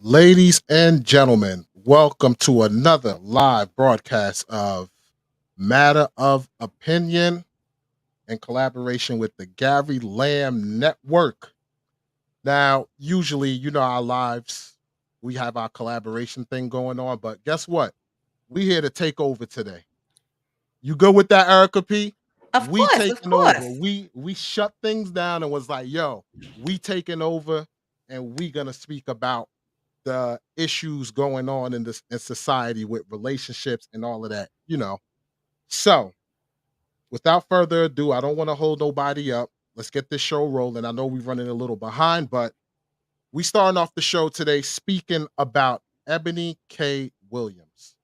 Ladies and gentlemen, welcome to another live broadcast of Matter of Opinion in collaboration with the Gary Lamb Network. Now, usually, our lives, we have our collaboration thing going on, but guess what? We here to take over today. You good with that, Erica P? Of We course, of taking over. course. We shut things down and was like, yo, we taking over and we gonna speak about the issues going on in this in society with relationships and all of that. So, without further ado, I don't want to hold nobody up. Let's get this show rolling. I know we're running a little behind, but we starting off the show today speaking about Eboni K. Williams.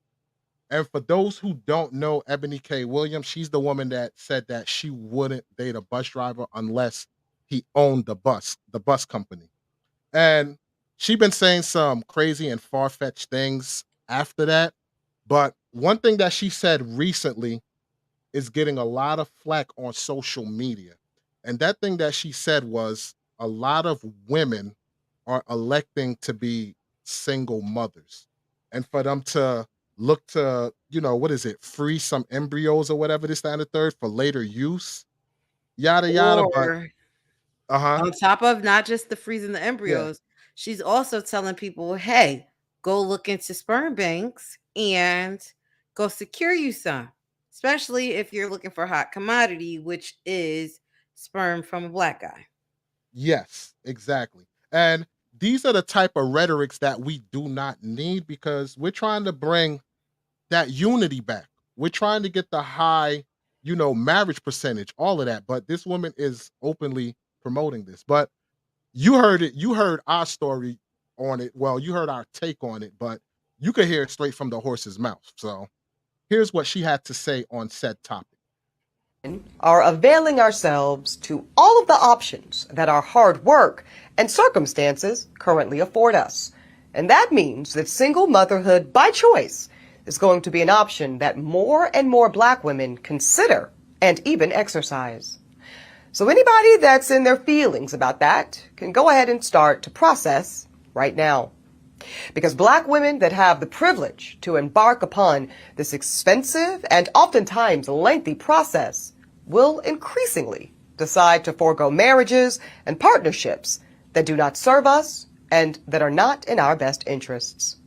And for those who don't know Eboni K. Williams, she's the woman that said that she wouldn't date a bus driver unless he owned the bus company. And she been saying some crazy and far-fetched things after that. But one thing that she said recently is getting a lot of flack on social media. And that thing that she said was a lot of women are electing to be single mothers. And for them to look to, what is it, free some embryos or whatever this, that, and the third for later use, yada yada. But Or uh-huh. on top of not just the freezing the Yeah. embryos, she's also telling people, hey, go look into sperm banks and go secure you some, especially if you're looking for hot commodity, which is sperm from a black guy. Yes, exactly. And these are the type of rhetorics that we do not need because we're trying to bring that unity back. We're trying to get the high, marriage percentage, all of that. But this woman is openly promoting this. But you heard it, you heard our story on it. Well, you heard our take on it, but you could hear it straight from the horse's mouth. So here's what she had to say on said topic. Are availing ourselves to all of the options that our hard work and circumstances currently afford us. And that means that single motherhood by choice is going to be an option that more and more black women consider and even exercise. So anybody that's in their feelings about that can go ahead and start to process right now. Because black women that have the privilege to embark upon this expensive and oftentimes lengthy process will increasingly decide to forego marriages and partnerships that do not serve us and that are not in our best interests.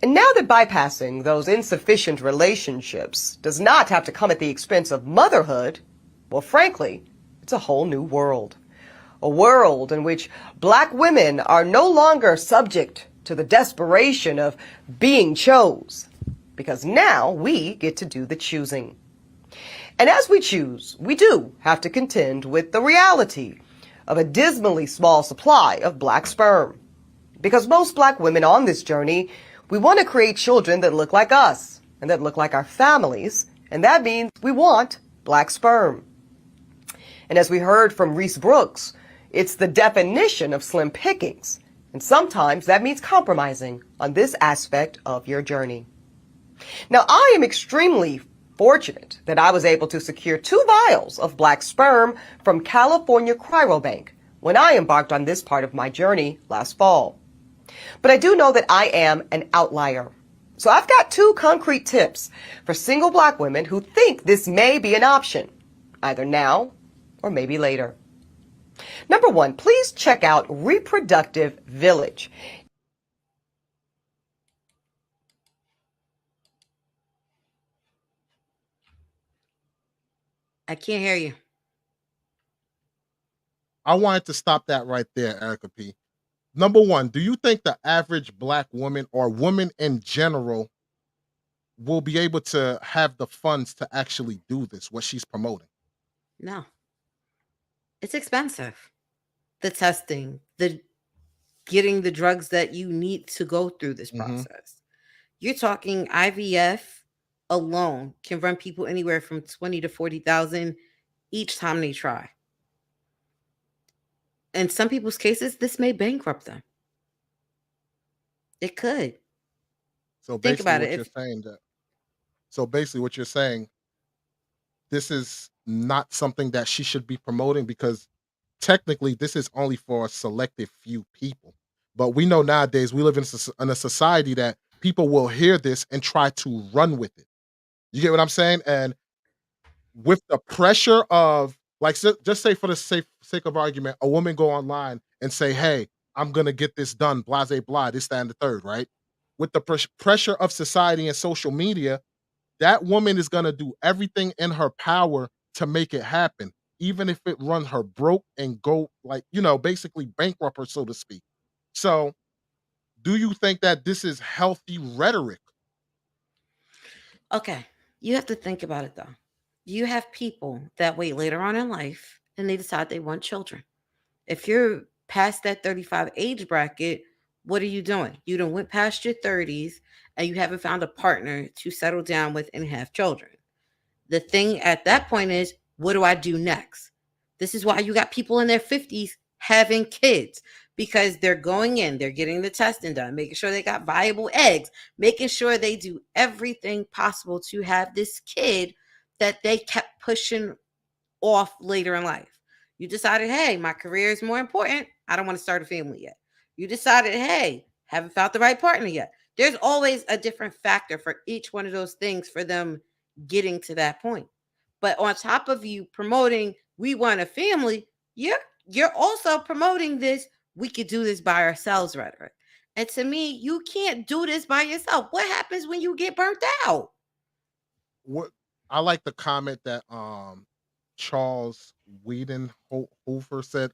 And now that bypassing those insufficient relationships does not have to come at the expense of motherhood, well, frankly, it's a whole new world. A world in which black women are no longer subject to the desperation of being chose, because now we get to do the choosing. And as we choose, we do have to contend with the reality of a dismally small supply of black sperm. Because most black women on this journey, we want to create children that look like us and that look like our families, and that means we want black sperm. And as we heard from Reese Brooks, it's the definition of slim pickings, and sometimes that means compromising on this aspect of your journey. Now, I am extremely fortunate that I was able to secure 2 vials of black sperm from California Cryobank when I embarked on this part of my journey last fall. But I do know that I am an outlier. So I've got 2 concrete tips for single black women who think this may be an option, either now or maybe later. Number 1, please check out Reproductive Village. I can't hear you. I wanted to stop that right there, Erica P. Number one, do you think the average black woman or woman in general will be able to have the funds to actually do this, what she's promoting? No, it's expensive. The testing, the getting the drugs that you need to go through this Hmm. process. You're talking IVF alone can run people anywhere from 20 to 40,000 each time they try. In some people's cases, this may bankrupt them. It could. So Think basically about it. what you're saying that so basically what you're saying, this is not something that she should be promoting because technically this is only for a selective few people. But we know nowadays we live in a society that people will hear this and try to run with it. You get what I'm saying? And with the pressure of like, just say for the sake of argument, a woman go online and say, "Hey, I'm gonna get this done." Blase blah, this, that, and the third, right? With the pressure of society and social media, that woman is gonna do everything in her power to make it happen, even if it run her broke and go like, basically bankrupt her, so to speak. So, do you think that this is healthy rhetoric? Okay, you have to think about it though. You have people that wait later on in life and they decide they want children. If you're past that 35 age bracket, what are you doing? You done went past your 30s and you haven't found a partner to settle down with and have children. The thing at that point is, what do I do next? This is why you got people in their 50s having kids, because they're going in, they're getting the testing done, making sure they got viable eggs, making sure they do everything possible to have this kid that they kept pushing off later in life. You decided, hey, my career is more important. I don't want to start a family yet. You decided, hey, haven't found the right partner yet. There's always a different factor for each one of those things for them getting to that point. But on top of you promoting, we want a family, you're also promoting this, we could do this by ourselves rhetoric. And to me, you can't do this by yourself. What happens when you get burnt out? What I like the comment that Charles Whedon Hoover said.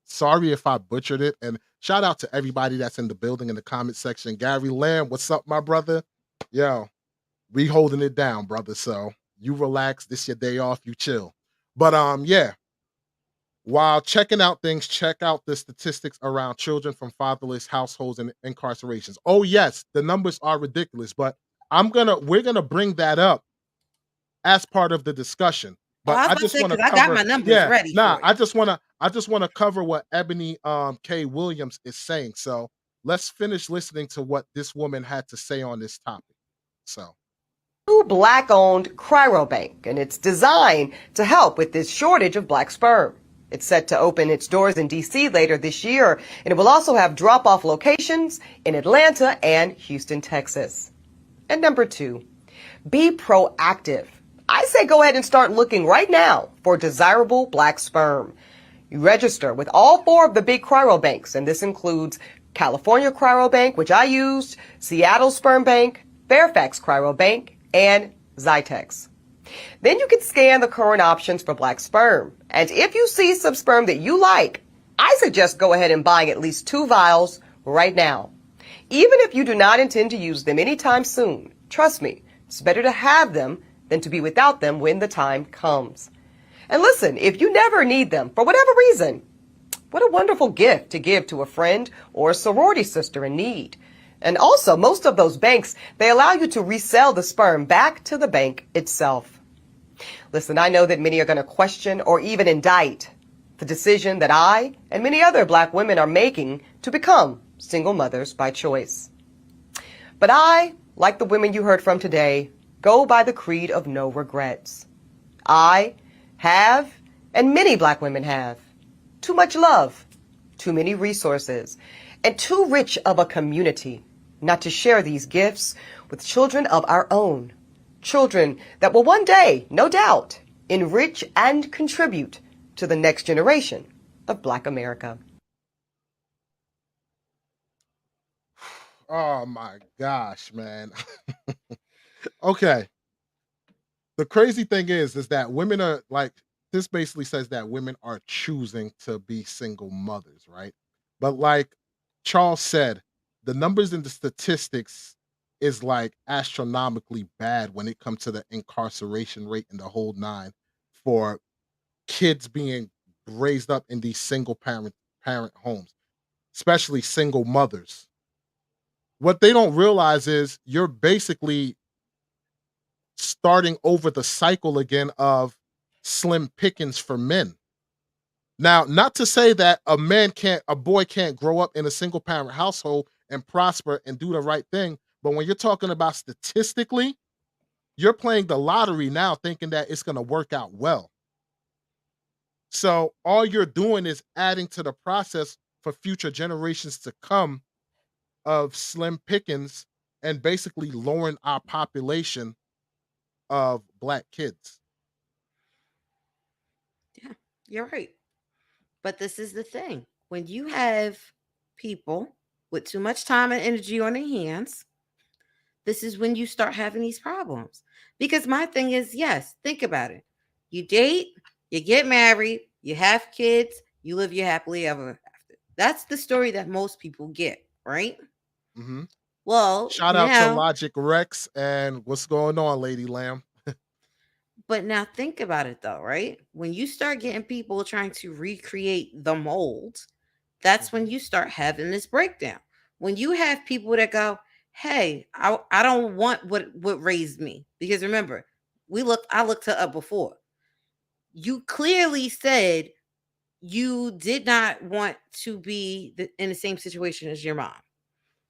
Sorry if I butchered it, and shout out to everybody that's in the building in the comment section. Gary Lamb, what's up, my brother? Yo, we holding it down, brother. So you relax. This your day off. You chill. But yeah. While checking out things, check out the statistics around children from fatherless households and incarcerations. Oh yes, the numbers are ridiculous, but we're gonna bring that up as part of the discussion. Oh, But I was I about to just say, want to because I got cover, my numbers yeah, ready nah, for you. I just want to cover what Ebony K. Williams is saying. So let's finish listening to what this woman had to say on this topic. So New black-owned cryobank, and it's designed to help with this shortage of black sperm. It's set to open its doors in D.C. later this year, and it will also have drop-off locations in Atlanta and Houston, Texas. And number 2, be proactive. I say go ahead and start looking right now for desirable black sperm. You register with all 4 of the big cryobanks, and this includes California Cryobank, which I used, Seattle Sperm Bank, Fairfax Cryobank, and Zytex. Then you can scan the current options for black sperm. And if you see some sperm that you like, I suggest go ahead and buying at least 2 vials right now. Even if you do not intend to use them anytime soon, trust me, it's better to have them than to be without them when the time comes. And listen, if you never need them for whatever reason, what a wonderful gift to give to a friend or a sorority sister in need. And also, most of those banks, they allow you to resell the sperm back to the bank itself. Listen, I know that many are going to question or even indict the decision that I and many other black women are making to become single mothers by choice. But I, like the women you heard from today, go by the creed of no regrets. I have, and many black women have, too much love, too many resources, and too rich of a community not to share these gifts with children of our own. Children that will one day, no doubt, enrich and contribute to the next generation of Black America. oh my gosh, man. Okay. The crazy thing is that women are like, this basically says that women are choosing to be single mothers, right? But like Charles said, the numbers and the statistics is like astronomically bad when it comes to the incarceration rate and the whole nine for kids being raised up in these single parent homes, especially single mothers. What they don't realize is you're basically starting over the cycle again of slim pickings for men. Now, not to say that a boy can't grow up in a single parent household and prosper and do the right thing, but when you're talking about statistically, you're playing the lottery now thinking that it's going to work out well. So all you're doing is adding to the process for future generations to come of slim pickings and basically lowering our population of black kids. Yeah, you're right. But this is the thing. When you have people with too much time and energy on their hands, this is when you start having these problems. Because my thing is, yes, think about it. You date, you get married, you have kids, you live your happily ever after. That's the story that most people get, right? Hmm. Well, Shout out to now, Logic Rex and what's going on, Lady Lamb? but now think about it though, right? When you start getting people trying to recreate the mold, that's when Hmm. you start having this breakdown. When you have people that go, "Hey, I don't want what raised me," because remember, I looked her up before. You clearly said you did not want to be in the same situation as your mom.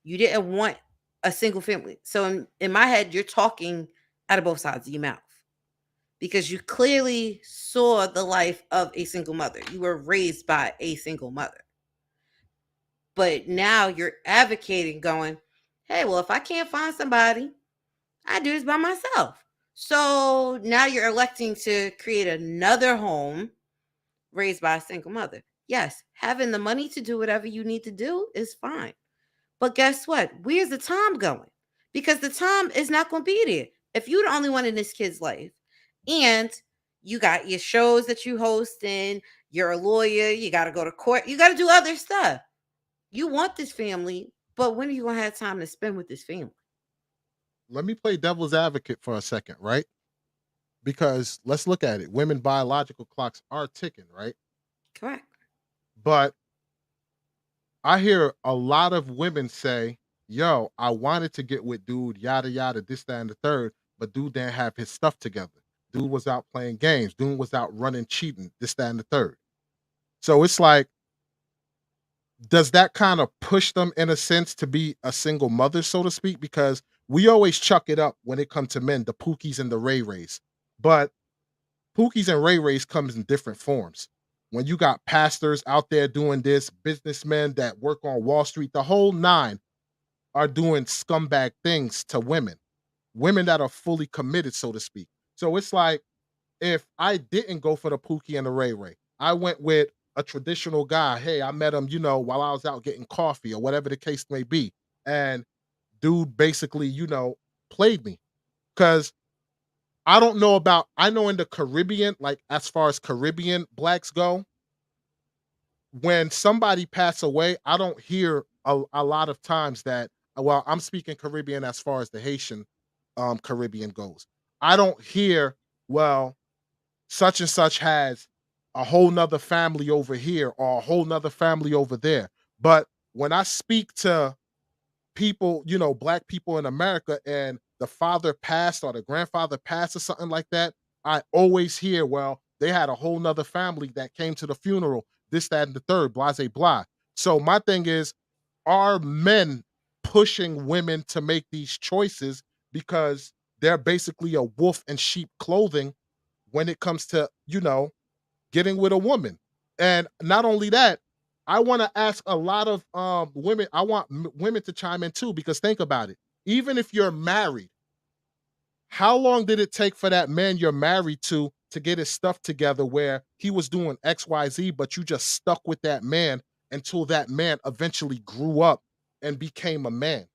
You didn't want a single family. So in my head, you're talking out of both sides of your mouth because you clearly saw the life of a single mother. You were raised by a single mother. But now you're advocating, going, hey, well, if I can't find somebody, I do this by myself. So now you're electing to create another home raised by a single mother. Yes, having the money to do whatever you need to do is fine. But guess what? Where's the time going? Because the time is not going to be there. If you're the only one in this kid's life and you got your shows that you host and you're a lawyer, you got to go to court, you got to do other stuff. You want this family, but when are you going to have time to spend with this family? Let me play devil's advocate for a second, right? Because let's look at it. Women biological clocks are ticking, right? Correct. But I hear a lot of women say, yo, I wanted to get with dude, yada yada, this, that, and the third, but dude didn't have his stuff together. Dude was out playing games, dude was out running, cheating, this, that, and the third. So it's like, does that kind of push them in a sense to be a single mother, so to speak? Because we always chuck it up when it comes to men, the Pookies and the Ray Rays. But Pookies and Ray Rays comes in different forms. When you got pastors out there doing this, businessmen that work on Wall Street, the whole nine are doing scumbag things to women, women that are fully committed, so to speak. So it's like, if I didn't go for the Pookie and the Ray Ray, I went with a traditional guy. Hey, I met him, while I was out getting coffee or whatever the case may be. And dude basically, played me. Because I know in the Caribbean, like as far as Caribbean blacks go, when somebody pass away, I don't hear a lot of times that, well, I'm speaking Caribbean as far as the Haitian Caribbean goes. I don't hear, well, such and such has a whole nother family over here or a whole nother family over there. But when I speak to people, black people in America, and the father passed or the grandfather passed or something like that, I always hear, well, they had a whole nother family that came to the funeral, this, that, and the third, blase blah. So my thing is, are men pushing women to make these choices because they're basically a wolf in sheep clothing when it comes to, getting with a woman? And not only that, I want to ask a lot of women. I want women to chime in too, because think about it. Even if you're married, how long did it take for that man you're married to get his stuff together where he was doing XYZ, but you just stuck with that man until that man eventually grew up and became a man?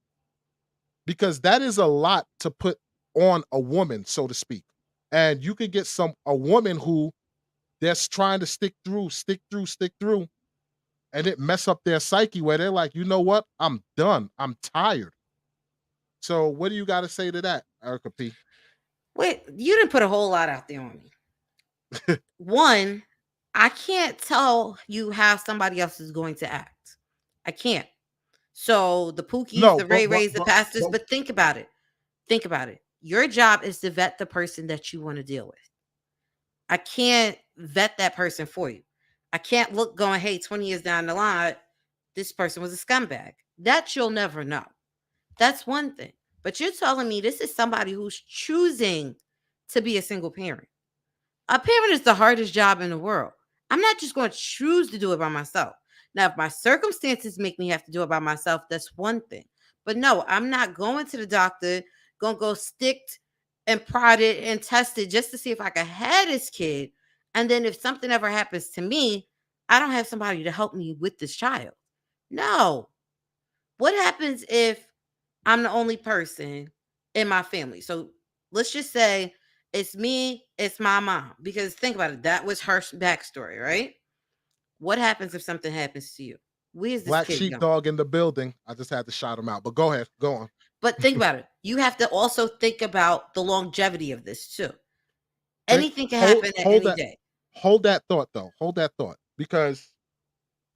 Because that is a lot to put on a woman, so to speak. And you could get a woman who that's trying to stick through, and it mess up their psyche where they're like, you know what? I'm done. I'm tired. So what do you got to say to that, Erica P? Wait, you didn't put a whole lot out there on me. One, I can't tell you how somebody else is going to act. I can't. So the Pookies, No, the Ray Rays, the pastors, but but think about it. Think about it. Your job is to vet the person that you want to deal with. I can't vet that person for you. I can't look going, hey, 20 years down the line, this person was a scumbag. That you'll never know. That's one thing. But you're telling me this is somebody who's choosing to be a single parent. A parent is the hardest job in the world. I'm not just going to choose to do it by myself. Now, if my circumstances make me have to do it by myself, that's one thing. But no, I'm not going to the doctor, gonna go sticked and prodded and tested just to see if I can have this kid. And then if something ever happens to me, I don't have somebody to help me with this child. No. What happens if I'm the only person in my family? So let's just say it's me, it's my mom. Because think about it, that was her backstory, right? What happens if something happens to you? Where's this Black kid going? sheepdog in the building. I just had to shout him out. But go ahead. Go on. But think about it. You have to also think about the longevity of this too. Think Anything can happen at hold any that day. hold that thought though. Hold that thought. Because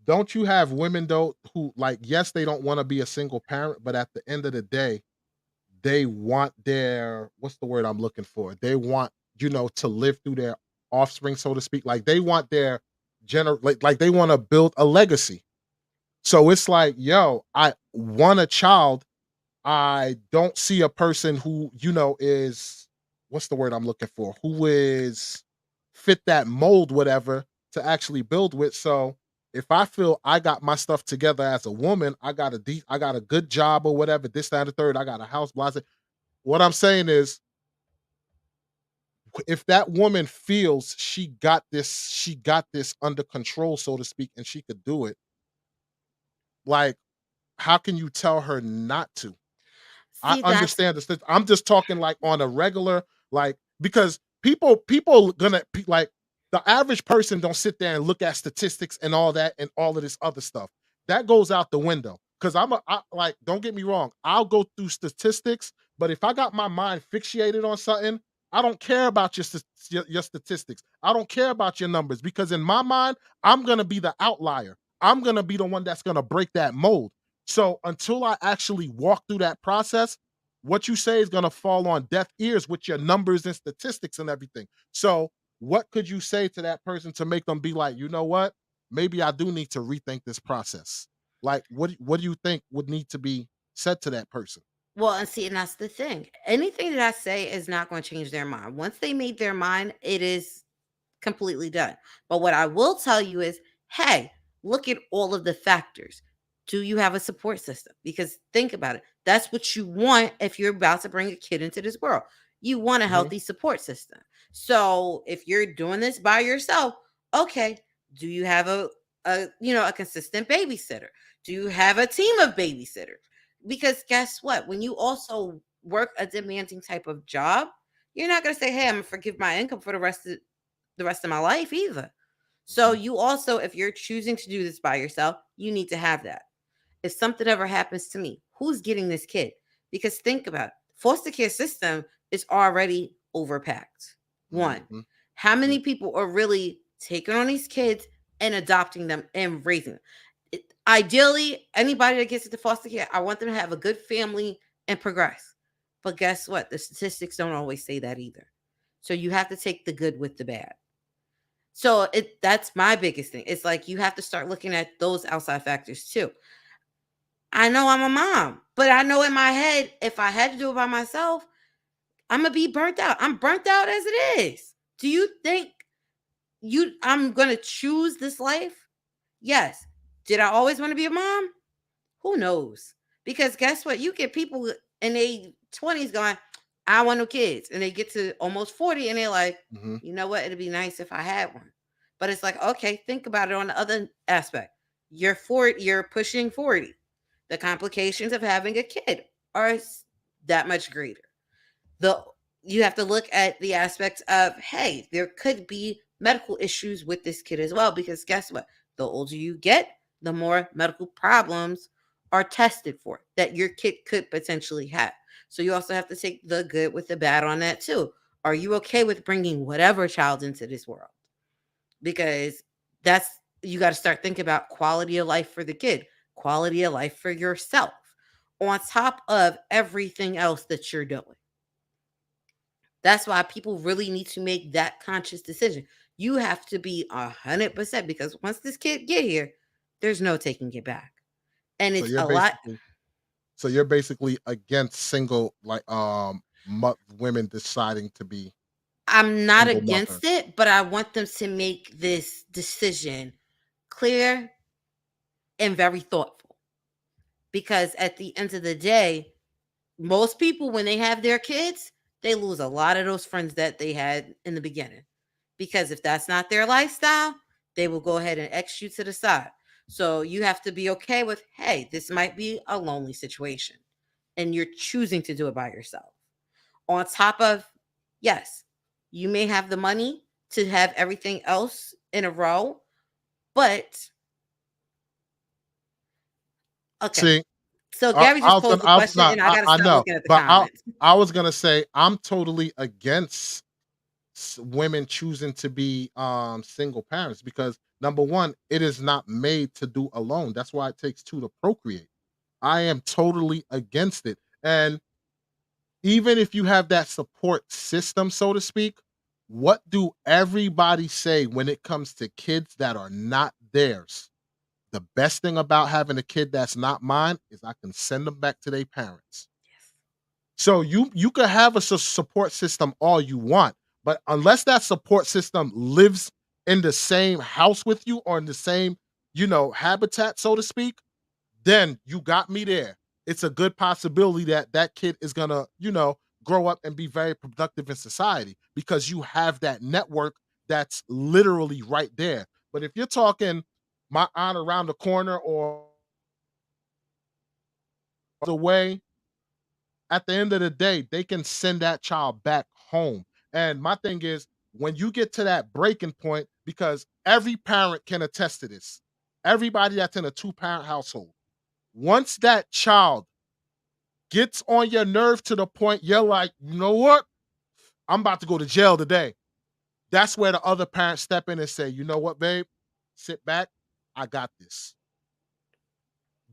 don't you have women though who like yes, they don't want to be a single parent, but at the end of the day, they want their what's the word I'm looking for? They want, to live through their offspring, so to speak. Like they want their like they want to build a legacy. So it's like, yo, I want a child. I don't see a person who, is what's the word I'm looking for? Who is fit that mold, whatever, to actually build with. So if I feel I got my stuff together as a woman, I got a good job or whatever, this, that, and the third, I got a house, blah, blah. What I'm saying is, if that woman feels she got this under control, so to speak, and she could do it, like, how can you tell her not to? I See, that's understand this. I'm just talking like on a regular, like because people gonna like the average person don't sit there and look at statistics and all that and all of this other stuff. That goes out the window. Cause like, don't get me wrong, I'll go through statistics, but if I got my mind fixated on something, I don't care about your statistics. I don't care about your numbers because in my mind, I'm gonna be the outlier. I'm gonna be the one that's gonna break that mold. So until I actually walk through that process, what you say is going to fall on deaf ears with your numbers and statistics and everything. So what could you say to that person to make them be like, you know what? Maybe I do need to rethink this process. Like, what do you think would need to be said to that person? well, and see, and that's the thing. Anything that I say is not going to change their mind. Once they made their mind, it is completely done. But what I will tell you is, hey, look at all of the factors. Do you have a support system? Because think about it. That's what you want if you're about to bring a kid into this world. You want a Mhm, healthy support system. So if you're doing this by yourself, okay, do you have a consistent babysitter? Do you have a team of babysitters? Because guess what? When you also work a demanding type of job, you're not going to say, "Hey, I'm going to forgive my income for the rest of my life either." So mhm, you also, if you're choosing to do this by yourself, you need to have that. If something ever happens to me, who's getting this kid? Because think about it, foster care system is already overpacked. One, mhm, how mhm, many people are really taking on these kids and adopting them and raising them? Ideally, anybody that gets into foster care, I want them to have a good family and progress. But guess what? The statistics don't always say that either. So you have to take the good with the bad. So that's my biggest thing. It's like you have to start looking at those outside factors too. I know I'm a mom, but I know in my head, if I had to do it by myself, I'm gonna be burnt out. I'm burnt out as it is. Do you think I'm gonna choose this life? Yes. Did I always want to be a mom? Who knows? Because guess what? You get people in their 20s going, I want no kids. And they get to almost 40 and they're like, mhm, you know what? It'd be nice if I had one. But it's like, okay, think about it on the other aspect. You're pushing 40. The complications of having a kid are that much greater. The You have to look at the aspects of, hey, there could be medical issues with this kid as well, because guess what? The older you get, the more medical problems are tested for that your kid could potentially have. So you also have to take the good with the bad on that too. Are you okay with bringing whatever child into this world? Because that's, you got to start thinking about quality of life for the kid, quality of life for yourself, on top of everything else that you're doing. That's why people really need to make that conscious decision. You have to be 100%, because once this kid get here, there's no taking it back. And So it's you're a lot. basically so you're basically against single like women deciding to be I'm not single mothers. against it, but I want them to make this decision clear, and very thoughtful. Because at the end of the day, most people, when they have their kids, they lose a lot of those friends that they had in the beginning. Because if that's not their lifestyle, they will go ahead and X you to the side. So you have to be okay with, hey, this might be a lonely situation and you're choosing to do it by yourself. On top of, yes, you may have the money to have everything else in a row, but okay. See, So Gabby just posed the I was question not. and I got to I stop know, looking at the but comments. I was gonna say I'm totally against women choosing to be single parents because number one, it is not made to do alone. That's why it takes two to procreate. I am totally against it. And even if you have that support system, so to speak, what do everybody say when it comes to kids that are not theirs? The best thing about having a kid that's not mine is I can send them back to their parents. So you could have a support system all you want, but unless that support system lives in the same house with you or in the same, habitat, so to speak, then you got me there. It's a good possibility that that kid is gonna, grow up and be very productive in society because you have that network that's literally right there. But if you're talking my aunt around the corner or the way, at the end of the day, they can send that child back home. And my thing is, when you get to that breaking point, because every parent can attest to this, everybody that's in a two-parent household, once that child gets on your nerve to the point you're like, you know what? I'm about to go to jail today. That's where the other parents step in and say, you know what, babe? Sit back. I got this.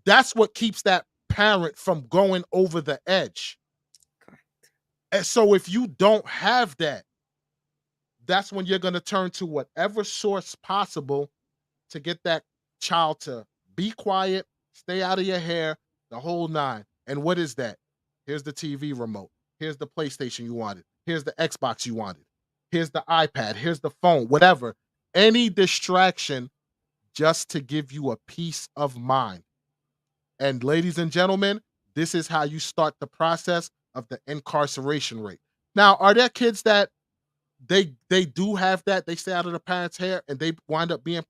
That's what keeps that parent from going over the edge. Correct. And so if you don't have that, that's when you're going to turn to whatever source possible to get that child to be quiet, stay out of your hair, the whole nine. And what is that? Here's the TV remote. Here's the PlayStation you wanted. Here's the Xbox you wanted. Here's the iPad. Here's the phone, whatever. Any distraction just to give you a peace of mind. And ladies and gentlemen, this is how you start the process of the incarceration rate. Now, are there kids that they do have that? They stay out of the parents' hair and they wind up being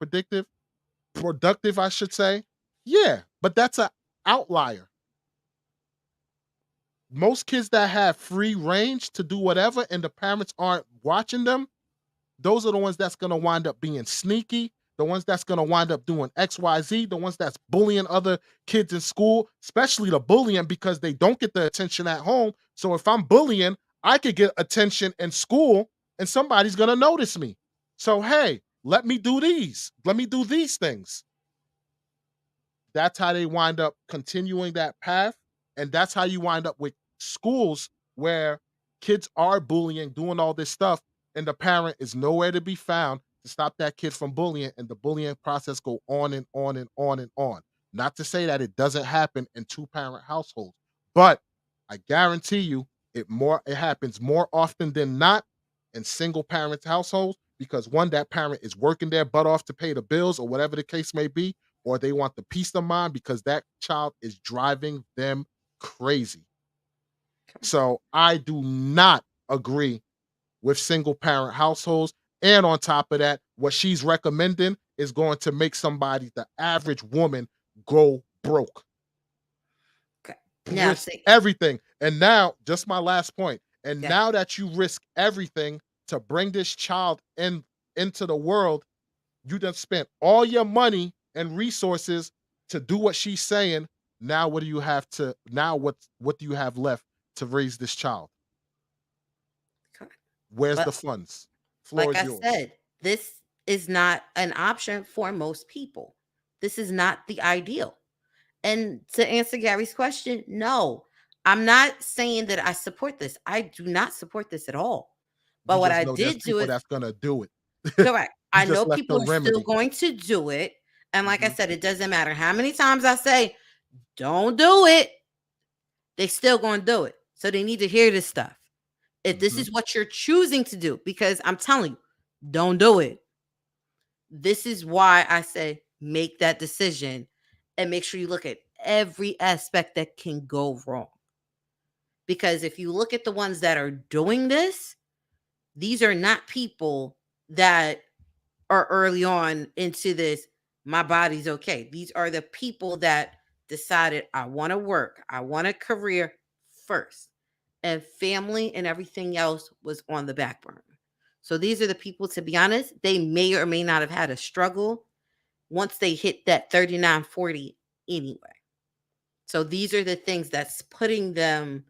productive, I should say. Yeah, but that's an outlier. Most kids that have free range to do whatever and the parents aren't watching them, those are the ones that's going to wind up being sneaky, the ones that's going to wind up doing XYZ, the ones that's bullying other kids in school, especially the bullying because they don't get the attention at home. So if I'm bullying, I could get attention in school and somebody's going to notice me. So, hey, let me do these. Let me do these things. That's how they wind up continuing that path. And that's how you wind up with schools where kids are bullying, doing all this stuff, and the parent is nowhere to be found to stop that kid from bullying, and the bullying process go on and on and on and on. Not to say that it doesn't happen in two-parent households, but I guarantee you it happens more often than not in single parent households because one, that parent is working their butt off to pay the bills or whatever the case may be, or they want the peace of mind because that child is driving them crazy. So I do not agree with single parent households. And on top of that, what she's recommending is going to make somebody, the average woman, go broke. Okay. Now, Risk see, everything. And now, just my last point. And yeah, now that you risk everything to bring this child into the world, you done spent all your money and resources to do what she's saying. Now what do you have to what do you have left to raise this child? okay. Where's the But funds? Floor like is I yours. said, this is not an option for most people. This is not the ideal. And to answer Gary's question, no, I'm not saying that I support this. I do not support this at all. You But what just I know there's did do people is that's gonna do it. correct. You I just know left the people are still remedy. going to do it. And like I Mhm. said, it doesn't matter how many times I say, don't do it, they still going to do it. So they need to hear this stuff. If this Mhm. is what you're choosing to do, because I'm telling you, don't do it. This is why I say make that decision and make sure you look at every aspect that can go wrong. Because if you look at the ones that are doing this, these are not people that are early on into this, my body's okay. These are the people that decided, I want to work, I want a career first, and family and everything else was on the back burner. So these are the people, to be honest, they may or may not have had a struggle once they hit that 39, 40 anyway. So these are the things that's putting them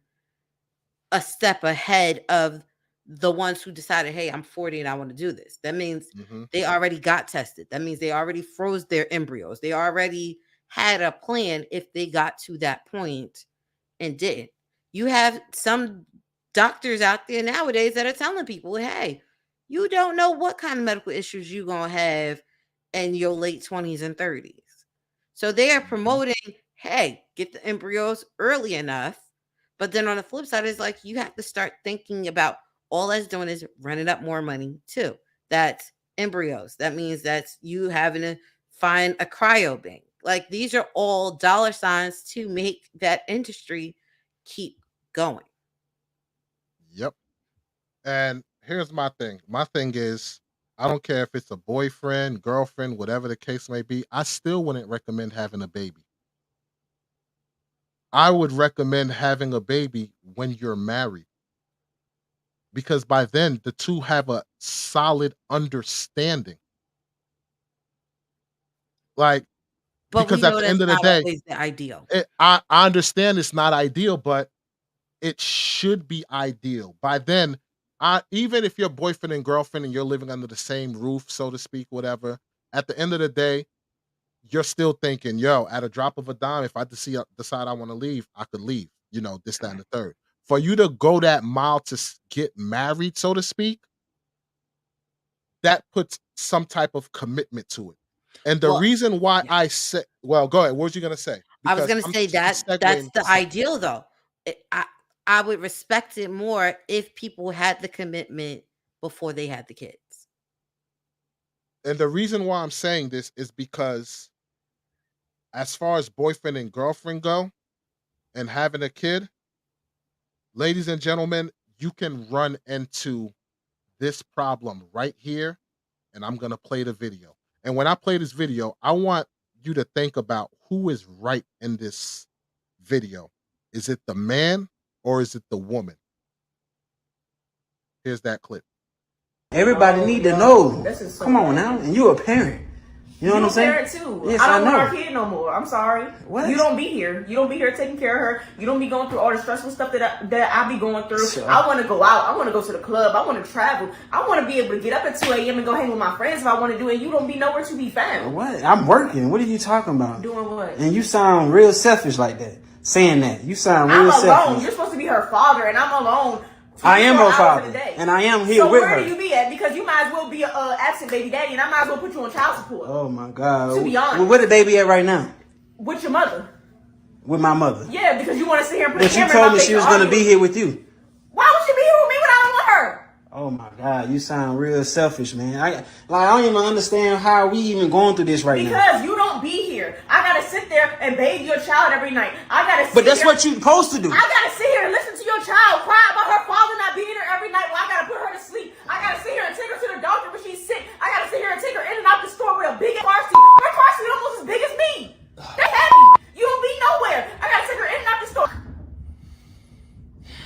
a step ahead of the ones who decided, hey, I'm 40 and I want to do this. That means they already got tested. That means they already froze their embryos. They already had a plan if they got to that point and didn't. You have some doctors out there nowadays that are telling people, hey, you don't know what kind of medical issues you're going to have in your late 20s and 30s. So they are promoting, hey, get the embryos early enough. But then on the flip side, it's like you have to start thinking about all that's doing is running up more money too. That's embryos. That means that's you having to find a cryo bank. Like these are all dollar signs to make that industry keep going. Yep. And here's my thing. My thing is, I don't care if it's a boyfriend, girlfriend, whatever the case may be, I still wouldn't recommend having a baby. I would recommend having a baby when you're married. Because by then the two have a solid understanding. Like, But we because at know the end that's of the not day, always the ideal. I understand it's not ideal, but it should be ideal. By then, even if you're boyfriend and girlfriend and you're living under the same roof, so to speak, whatever, at the end of the day, you're still thinking, yo, at a drop of a dime, if I decide I want to leave, I could leave, this, that, and the third. For you to go that mile to get married, so to speak, that puts some type of commitment to it. And the Well, reason why yeah. I said, well, go ahead. What was you going to say? I was Because going to I'm say that's segueing to the something. ideal though. I would respect it more if people had the commitment before they had the kids. And the reason why I'm saying this is because as far as boyfriend and girlfriend go and having a kid, ladies and gentlemen, you can run into this problem right here. And I'm going to play the video. And when I play this video, I want you to think about who is right in this video. Is it the man or is it the woman? Here's that clip. Everybody need to know. Come on now, and you a parent. You know what I'm saying? Parent too. Yes, I don't I know. want our kid no more. I'm sorry. What? You don't be here. You don't be here taking care of her. You don't be going through all the stressful stuff that I be going through. Sure. I want to go out. I want to go to the club. I want to travel. I want to be able to get up at 2 a.m. and go hang with my friends if I want to do it. You don't be nowhere to be found. What? I'm working. What are you talking about? Doing what? And you sound real selfish like that. Saying that. You sound I'm real alone. selfish. You're supposed to be her father, and I'm alone. I am 24 her hours father, in a day. and I am here so with where her. do you be at? Because you might as well be a absent baby daddy, and I might as well put you on child support. Oh my God. To be honest. Well, where the baby at right now? With your mother. With my mother. Yeah, because you want to sit here and put But a she camera in told my me face she was and gonna argue. be here with you. Why would she be here with me when I don't want her? Oh my God, you sound real selfish, man. I don't even understand how we even going through this right now. Because you don't be here. I gotta sit there and bathe your child every night. I gotta sit But that's here, what you supposed to do. I gotta sit here and listen to your child cry about her father not being there every night while I gotta put her to sleep. I gotta sit here and take her to the doctor when she's sick. I gotta sit here and take her in and out the store with a big car seat. Her car seat almost as big as me. That's heavy. You don't be nowhere. I gotta take her in and out the store.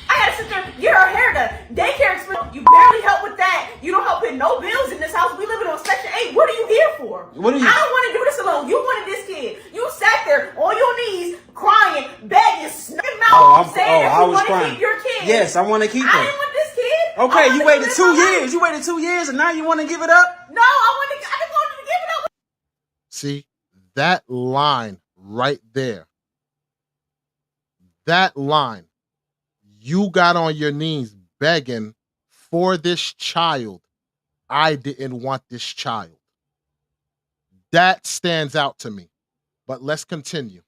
I gotta sit there and get her hair done. Daycare expense. You barely help with that. You don't help pay no bills in this house. We living on Section 8. What are you here for? What are you? I don't want to do this alone. You wanted this kid. You sat there on your knees, crying, begging, snuffing mouth, saying that you want to keep your kid. Yes, I want to keep I her. didn't want this kid. Okay, you waited 2 years. years. You waited 2 years, and now you want to give it up? No, I didn't want you to give it up. See, that line right there. That line. You got on your knees begging for this child. I didn't want this child. That stands out to me. But let's continue.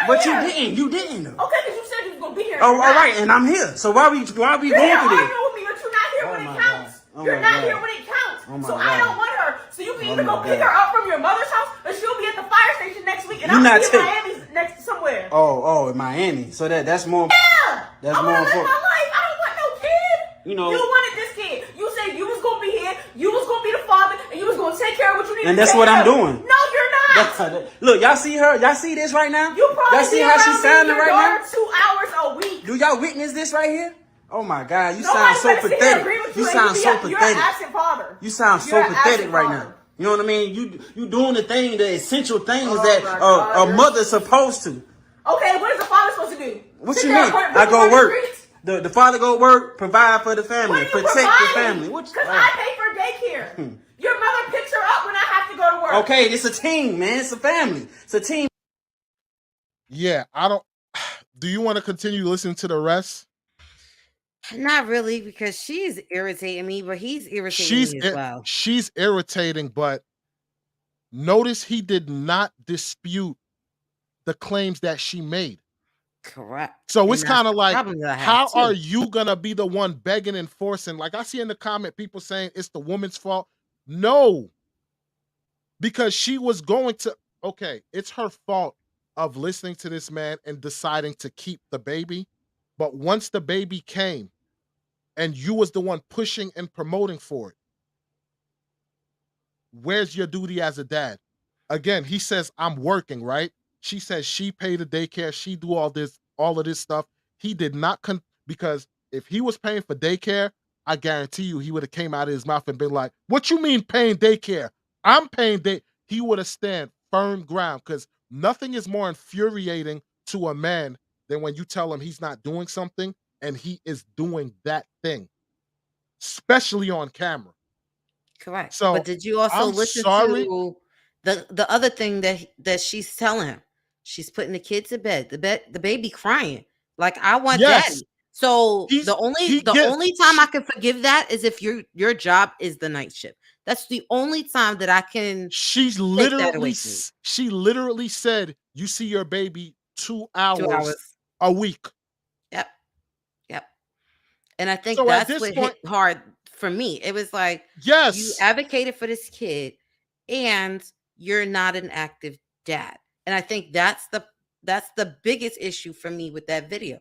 But you didn't. You didn't. Okay, because you said you was going to be here. Oh, all right, and I'm here. So why we You're going here through this? arguing with me, but you're not here Oh when my it counts. God. Oh You're my not God. here when it counts. Oh my So God. I don't want her. So you can Oh either my go pick God. her up from your mother's house, or she'll be at the fire vacation next week, and You I'm not in take- Miami next somewhere. Oh, in Miami. So that's more. Yeah, That's I more want to live important. my life. I don't want no kid. You know- you wanted this kid. You said you was gonna be here. You was gonna be the father, and you was gonna take care of what you needed. And that's to take what I'm care of. doing. No, you're not. Look, y'all see her? Y'all see this right now? You probably Y'all see be how she around me and sounding your right now? daughter 2 hours a week. Do y'all witness this right here? Oh my God, you Nobody sound so better sit here and pathetic. agree with You and sound be so You're an pathetic. absent father. You sound so You're an pathetic absent right father. now. You know what I mean? You doing the thing, the essential things Oh that my God, a mother's supposed to. Okay, what is the father supposed to do? What Sit you there mean? and I go run the work. streets? The father go work, provide for the What family, are you protect the family. providing? Because I pay for daycare. Your mother picks her up when I have to go to work. Okay, it's a team, man. It's a family. It's a team. Yeah, I don't. Do you want to continue listening to the rest? Not really, because she's irritating me, but he's irritating me as well. She's irritating, but notice he did not dispute the claims that she made. Correct. So And it's that's kind of the like, problem that I have, how too. are you gonna be the one begging and forcing? Like I see in the comment people saying it's the woman's fault. No, because she was going to. Okay, it's her fault of listening to this man and deciding to keep the baby. But once the baby came, and you was the one pushing and promoting for it, where's your duty as a dad? Again, he says, I'm working, right? She says she paid the daycare, she do all of this stuff. He did not because if he was paying for daycare, I guarantee you he would have came out of his mouth and been like, what you mean paying daycare? I'm paying He would have stand firm ground, because nothing is more infuriating to a man than when you tell him he's not doing something and he is doing that thing, especially on camera. Correct. So But did you also I'm listen sorry. to the other thing that she's telling him? She's putting the kid to bed. The baby crying. Like, I want Yes. daddy. So He the only gets- time I can forgive that is if your job is the night shift. That's the only time that I can She's take that literally away from you. she literally said, you see your baby 2 hours, 2 hours. a week. Yep. Yep. And I think So at that's this what point, hit hard for me. It was like, you yes, advocated for this kid and you're not an active dad. And I think that's the biggest issue for me with that video.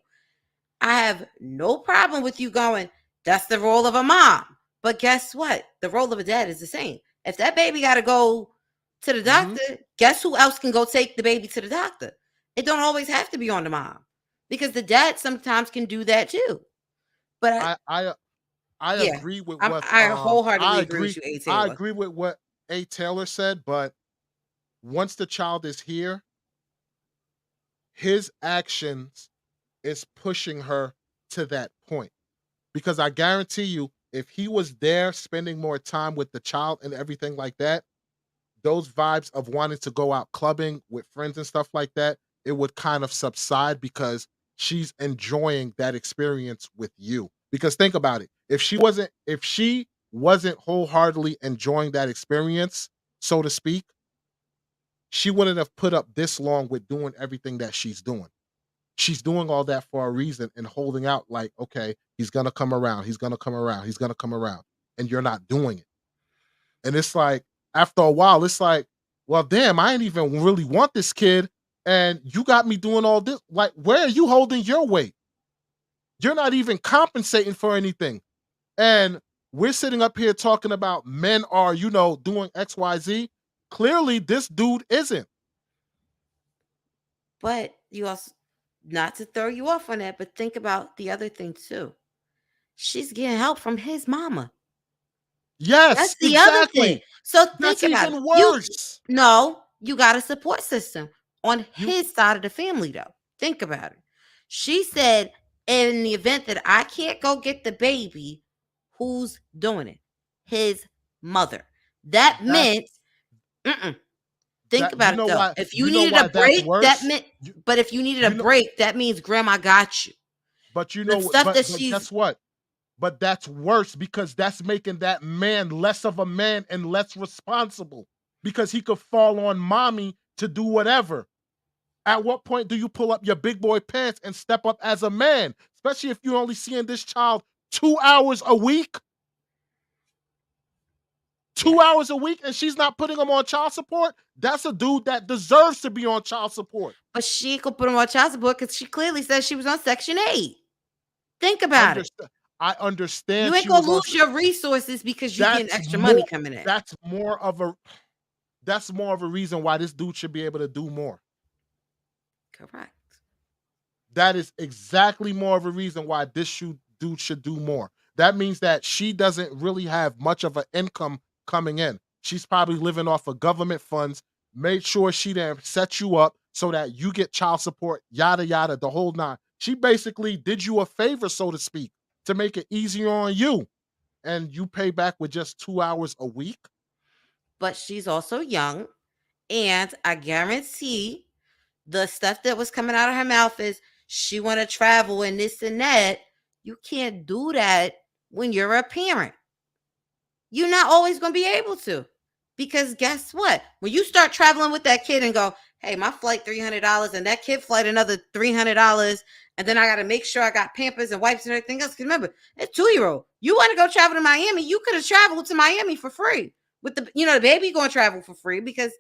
I have no problem with you going, that's the role of a mom. But guess what? The role of a dad is the same. If that baby got to go to the doctor, guess who else can go take the baby to the doctor? It don't always have to be on the mom, because the dad sometimes can do that too. But I yeah, agree with I what wholeheartedly agree with you, A. Taylor. I agree with what A. Taylor said, but once the child is here, his actions is pushing her to that point. Because I guarantee you, if he was there spending more time with the child and everything like that, those vibes of wanting to go out clubbing with friends and stuff like that, it would kind of subside, because she's enjoying that experience with you. Because think about it. If she wasn't wholeheartedly enjoying that experience, so to speak, she wouldn't have put up this long with doing everything that she's doing. She's doing all that for a reason and holding out like, okay, he's going to come around. He's going to come around. He's going to come around. And you're not doing it. And it's like, after a while, it's like, well, damn, I ain't even really want this kid. And you got me doing all this. Like, where are you holding your weight? You're not even compensating for anything. And we're sitting up here talking about men are, doing X, Y, Z. Clearly, this dude isn't. But you also, not to throw you off on that, but think about the other thing too. She's getting help from his mama. Yes, That's the exactly. other thing. So think That's about even it. worse. You got a support system on his side of the family, though. Think about it. She said, in the event that I can't go get the baby, who's doing it? His mother. That meant, think about it though. Why, if you needed a break, that meant, but if you needed a break, that means grandma got you. But guess what? But that's worse, because that's making that man less of a man and less responsible, because he could fall on mommy to do whatever. At what point do you pull up your big boy pants and step up as a man, especially if you're only seeing this child 2 hours a week? 2 hours a week and she's not putting him on child support, that's a dude that deserves to be on child support. But she ain't gonna put him on child support because she clearly said she was on Section 8. Think about it. I understand. You ain't gonna lose your resources because you getting extra money coming in. That's more of a reason why this dude should be able to do more. Correct. That is exactly more of a reason why this dude should do more. That means that she doesn't really have much of an income coming in. She's probably living off of government funds. Made sure she then set you up so that you get child support, yada, yada, the whole nine. She basically did you a favor, so to speak, to make it easier on you. And you pay back with just 2 hours a week. But she's also young. And I guarantee the stuff that was coming out of her mouth is she want to travel and this and that. You can't do that when you're a parent. You're not always going to be able to. Because guess what? When you start traveling with that kid and go, hey, my flight $300 and that kid flight another $300, and then I got to make sure I got Pampers and wipes and everything else. Because remember, it's 2-year-old. You want to go travel to Miami, you could have traveled to Miami for free. With the baby going to travel for free because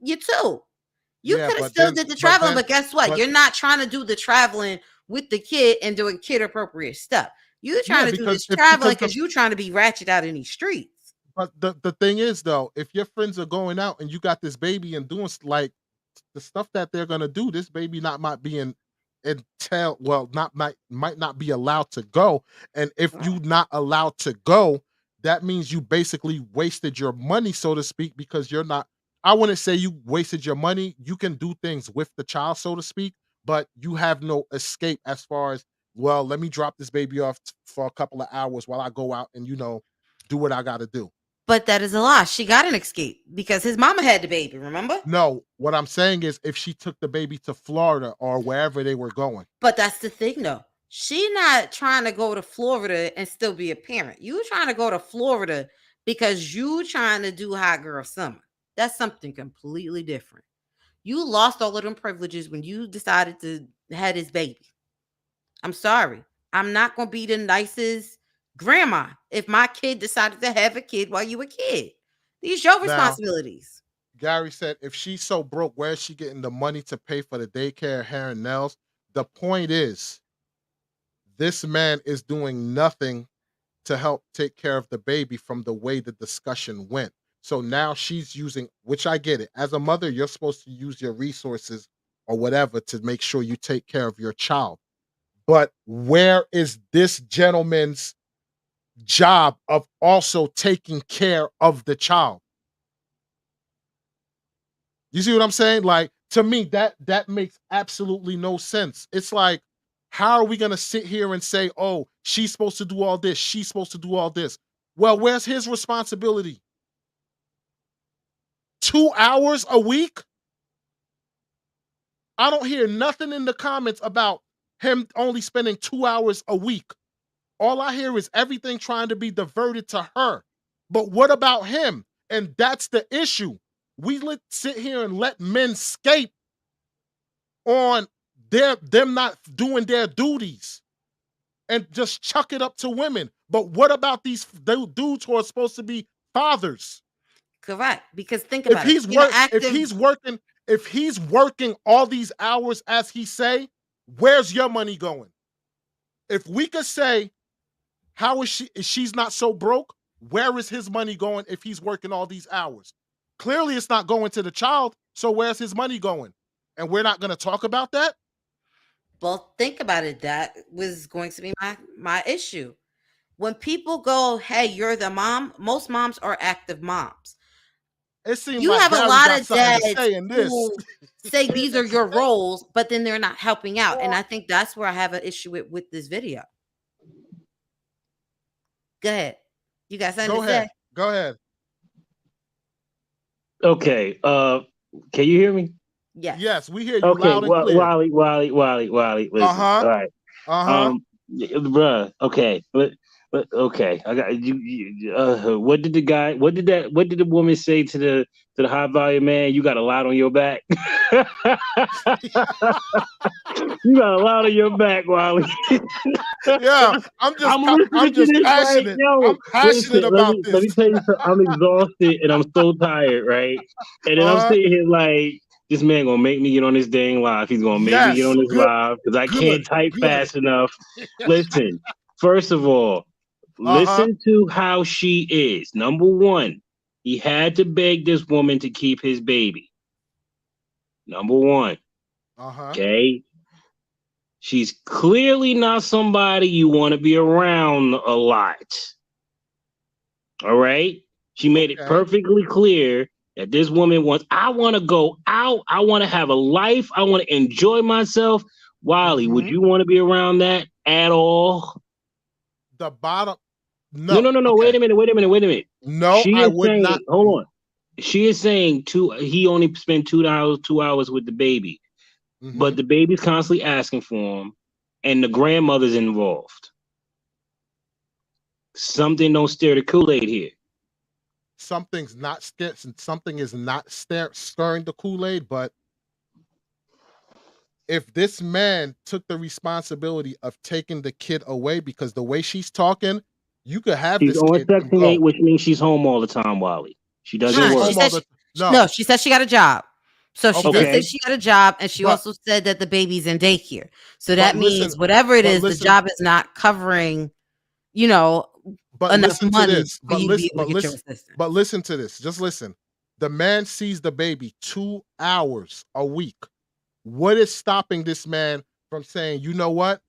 you're 2. You could have still did the traveling, but guess what? You're not trying to do the traveling with the kid and doing kid appropriate stuff. You're trying to do this traveling because you're trying to be ratchet out in these streets. But the thing is, though, if your friends are going out and you got this baby and doing like the stuff that they're gonna do, this baby might be might not be allowed to go. And if you not allowed to go, that means you basically wasted your money, so to speak, because you're not. I wouldn't say you wasted your money. You can do things with the child, so to speak, but you have no escape as far as, well, let me drop this baby off for a couple of hours while I go out and do what I got to do. But that is a lie. She got an escape because his mama had the baby, remember? No, what I'm saying is if she took the baby to Florida or wherever they were going. But that's the thing, though. She not trying to go to Florida and still be a parent. You trying to go to Florida because you trying to do hot girl summer. That's something completely different. You lost all of them privileges when you decided to have this baby. I'm sorry. I'm not going to be the nicest grandma if my kid decided to have a kid while you a kid. These your responsibilities. Gary said, if she's so broke, where is she getting the money to pay for the daycare, hair, and nails? The point is, this man is doing nothing to help take care of the baby from the way the discussion went. So now she's using, which I get it. As a mother, you're supposed to use your resources or whatever to make sure you take care of your child. But where is this gentleman's job of also taking care of the child? You see what I'm saying? Like, to me, that makes absolutely no sense. It's like, how are we going to sit here and say, oh, she's supposed to do all this, she's supposed to do all this? Well, where's his responsibility? 2 hours a week? I don't hear nothing in the comments about him only spending 2 hours a week. All I hear is everything trying to be diverted to her. But what about him? And that's the issue. We sit here and let men skate on them not doing their duties and just chuck it up to women. But what about these dudes who are supposed to be fathers? Correct. Because think about if he's working all these hours as he say, where's your money going? If we could say, how is she's not so broke, where is his money going if he's working all these hours? Clearly it's not going to the child, so where's his money going? And we're not going to talk about that? Well, think about it. That was going to be my issue. When people go, hey, you're the mom, most moms are active moms. It seems you like have Gary a lot got of something dads who say these are your roles, but then they're not helping out. And I think that's where I have an issue with this video. Go ahead. You got something to say? Go ahead. Okay. Can you hear me? Yes. Yes, we hear you loud and clear. Wally. Listen. All right. Bruh. Okay. But okay, I got what did the guy? What did that? What did the woman say to the high value man? You got a lot on your back. You got a lot on your back, Wally. Yeah, I'm listening I'm to just this like, passionate. yo, I'm passionate listen, about let this. me tell you something. I'm exhausted and I'm so tired, right? And then I'm Uh, sitting here like, this man gonna make me get on this dang live. He's gonna make me get yes, on this good, live because I good, can't type good. fast enough. Listen, first of all, Uh-huh. listen to how she is. Number one, he had to beg this woman to keep his baby. Number one, Uh-huh. okay? She's clearly not somebody you want to be around a lot. All right. She made it Okay. perfectly clear that this woman wants, I want to go out. I want to have a life. I want to enjoy myself. Wiley, would Mm-hmm. you want to be around that at all? The bottom. No, No. no, no, no. Okay. Wait a minute. Wait a minute. Wait a minute. No, She I is would not. saying, hold on. She is saying he only spent 2 hours with the baby, Mm-hmm. but the baby's constantly asking for him, and the grandmother's involved. Something don't stir the Kool-Aid here. Something's not something is not stirring the Kool-Aid, but if this man took the responsibility of taking the kid away, because the way she's talking, you could have She's this on kid and Section 8, go. which means she's home all the time, Wally. She doesn't She's She work. home all said the no. no. She said she got a job. So she did Okay. say Okay. she got a job, and she But also said that the baby's in daycare. So but that listen, means whatever it but is, the listen, job is not covering, you know, but enough listen to money this. for you to be able to get your assistance. But listen to this. Just listen. The man sees the baby 2 hours a week. What is stopping this man from saying, you know what?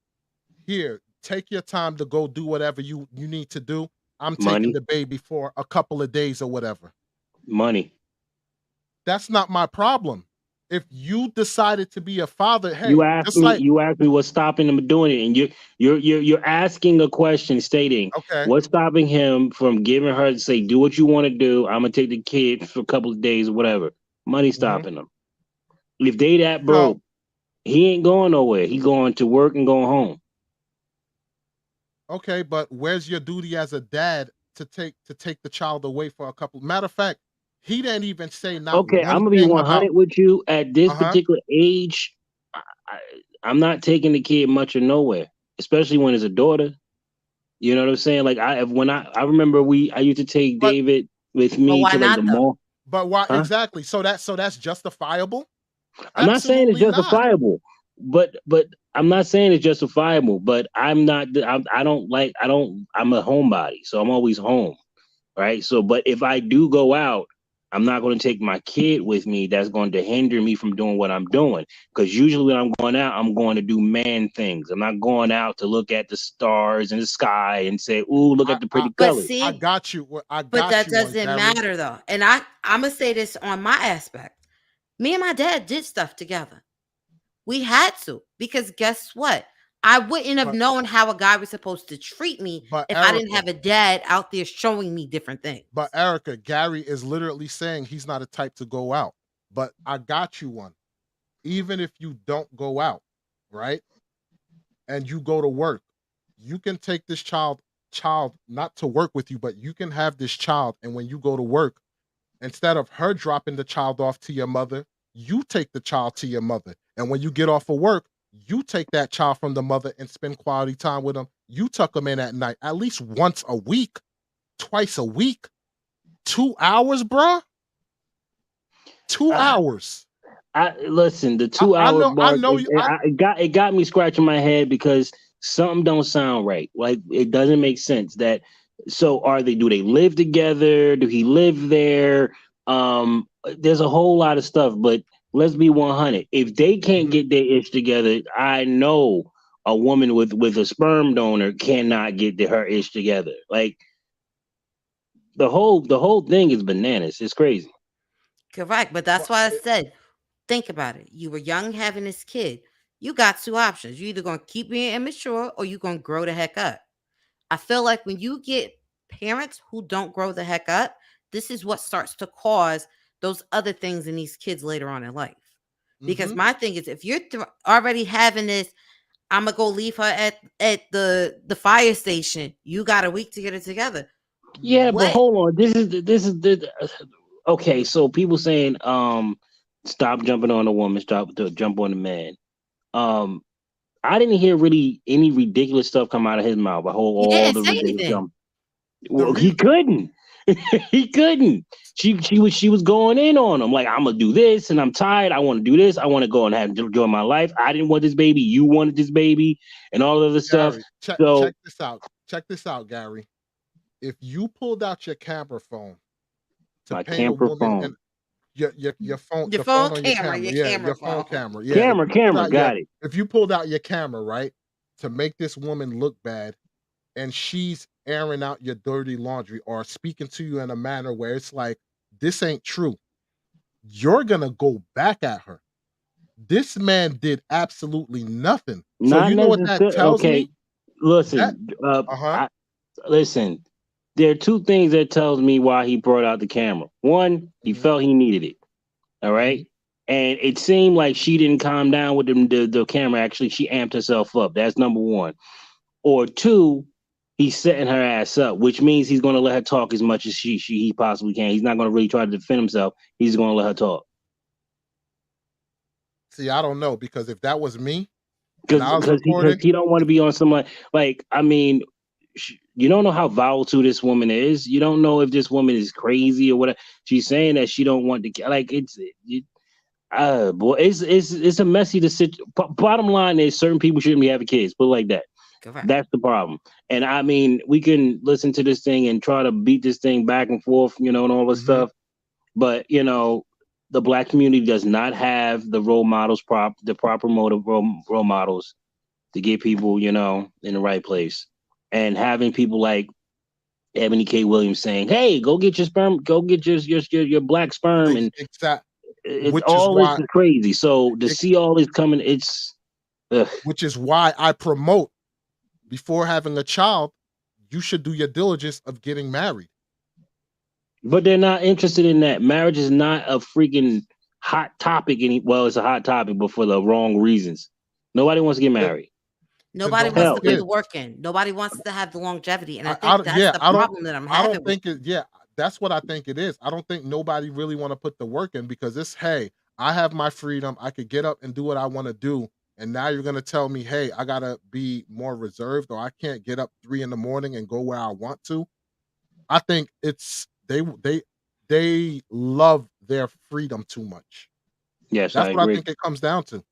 Here, take your time to go do whatever you need to do. I'm taking Money. the baby for a couple of days or whatever. Money. That's not my problem. If you decided to be a father, You hey, asked just me. like You asked me what's stopping him doing it, and you're asking a question, stating okay, what's stopping him from giving her to say, "Do what you want to do. I'm gonna take the kid for a couple of days or whatever." Money mhm. stopping him. If they that So broke, he ain't going nowhere. He going to work and going home. okay, but where's your duty as a dad to take the child away for a couple? Matter of fact, he didn't even say not Okay, I'm one gonna be thing about 100 with you. At this uh-huh. particular age, I, I'm not taking the kid much or nowhere, especially when it's a daughter. You know what I'm saying? Like I remember I used to take But David with But me why to like the not though? mall. but why Huh? exactly? So that's justifiable? I'm not saying it's Absolutely not. justifiable, but I'm not saying it's justifiable. But I'm not. I don't like. I don't. I'm a homebody, so I'm always home, right? So, but if I do go out, I'm not going to take my kid with me. That's going to hinder me from doing what I'm doing. Because usually when I'm going out, I'm going to do man things. I'm not going out to look at the stars and the sky and say, "Ooh, look I at the I pretty But colors." I see, got you. I but got that you on doesn't Gary. matter though. And I'm gonna say this on my aspect. Me and my dad did stuff together. We had to, because guess what? I wouldn't have But known how a guy was supposed to treat me but if I didn't Erica, have a dad out there showing me different things. but Erica, Gary is literally saying he's not a type to go out. But I got you one. Even if you don't go out, right? And you go to work, you can take this child not to work with you, but you can have this child, and when you go to work, instead of her dropping the child off to your mother, you take the child to your mother. And when you get off of work, you take that child from the mother and spend quality time with them. You tuck them in at night, at least once a week, twice a week. 2 hours, bruh. Two I, hours. I listen. The I, two I hour know, I mark. know you. It got me scratching my head because something don't sound right. Like it doesn't make sense. That so are they? Do they live together? Do he live there? There's a whole lot of stuff. But let's be 100. If they can't Mhm. get their ish together, I know a woman with a sperm donor cannot get her ish together. Like the whole thing is bananas. It's crazy. Correct. But that's But why I said, think about it. You were young having this kid. You got two options. You're either gonna keep being immature or you're gonna grow the heck up. I feel like when you get parents who don't grow the heck up, this is what starts to cause those other things in these kids later on in life. Because mhm. my thing is, if you're already having this, I'm gonna go leave her at the fire station. You got a week to get it together. Yeah, but What? hold on. This is the okay. So people saying stop jumping on a woman, stop to jump on a man. Um, I didn't hear really any ridiculous stuff come out of his mouth. He All didn't the say ridiculous anything. jump. The Well, he reason, couldn't. He couldn't. She was going in on him like, I'm gonna do this and I'm tired. I want to do this. I want to go and have enjoy my life. I didn't want this baby. You wanted this baby and all of this stuff. Gary, So check this out. Check this out, Gary. If you pulled out your camera phone to my paint a camper woman and phone, your phone, Your the phone phone on your camera, camera, your yeah, camera your phone phone. camera, yeah. camera, got it. If you pulled out your camera, right, to make this woman look bad, and she's airing out your dirty laundry or speaking to you in a manner where it's like, this ain't true, you're gonna go back at her. This man did absolutely nothing. So Not you know what that necessarily. tells Okay, me? That listen. uh-huh. Listen. There are two things that tells me why he brought out the camera. One, he Hmm. felt he needed it. All Hmm. right. And it seemed like she didn't calm down with the camera. Actually, she amped herself up. That's number one. Or two, he's setting her ass up, which means he's going to let her talk as much as he possibly can. He's not going to really try to defend himself. He's going to let her talk See, I don't know, because if that was me and because I was because recording, he don't want to be on someone like I mean. You don't know how volatile this woman is. You don't know if this woman is crazy or whatever. She's saying that she don't want to like boy, it's a messy decision. Bottom line is certain people shouldn't be having kids. Put it like that. Correct. That's the problem. And I mean, we can listen to this thing and try to beat this thing back and forth, and all this hmm stuff. But the black community does not have the role models, the proper motive role models to get people, in the right place. And having people like Ebony K. Williams saying, "Hey, go get your sperm, go get your black sperm," and exact, it's which is all this why is crazy. So to see all this coming, it's ugh. I promote, before having a child, you should do your diligence of getting married. But they're not interested in that. Marriage is not a freaking hot topic. Well, it's a hot topic, but for the wrong reasons. Nobody wants to get Then, married. Nobody don't wants have to Hell, put the kids. work in. Nobody wants to have the longevity, and I I think don't, that's yeah, the problem that I'm I don't having with. think it, yeah, that's what I think it is. I don't think nobody really want to put the work in, because it's, hey, I have my freedom. I could get up and do what I want to do. And now you're gonna tell me, hey, I gotta be more reserved, or I can't get up 3 in the morning and go where I want to. I think it's they love their freedom too much. yes, I That's what I agree. think it comes down to.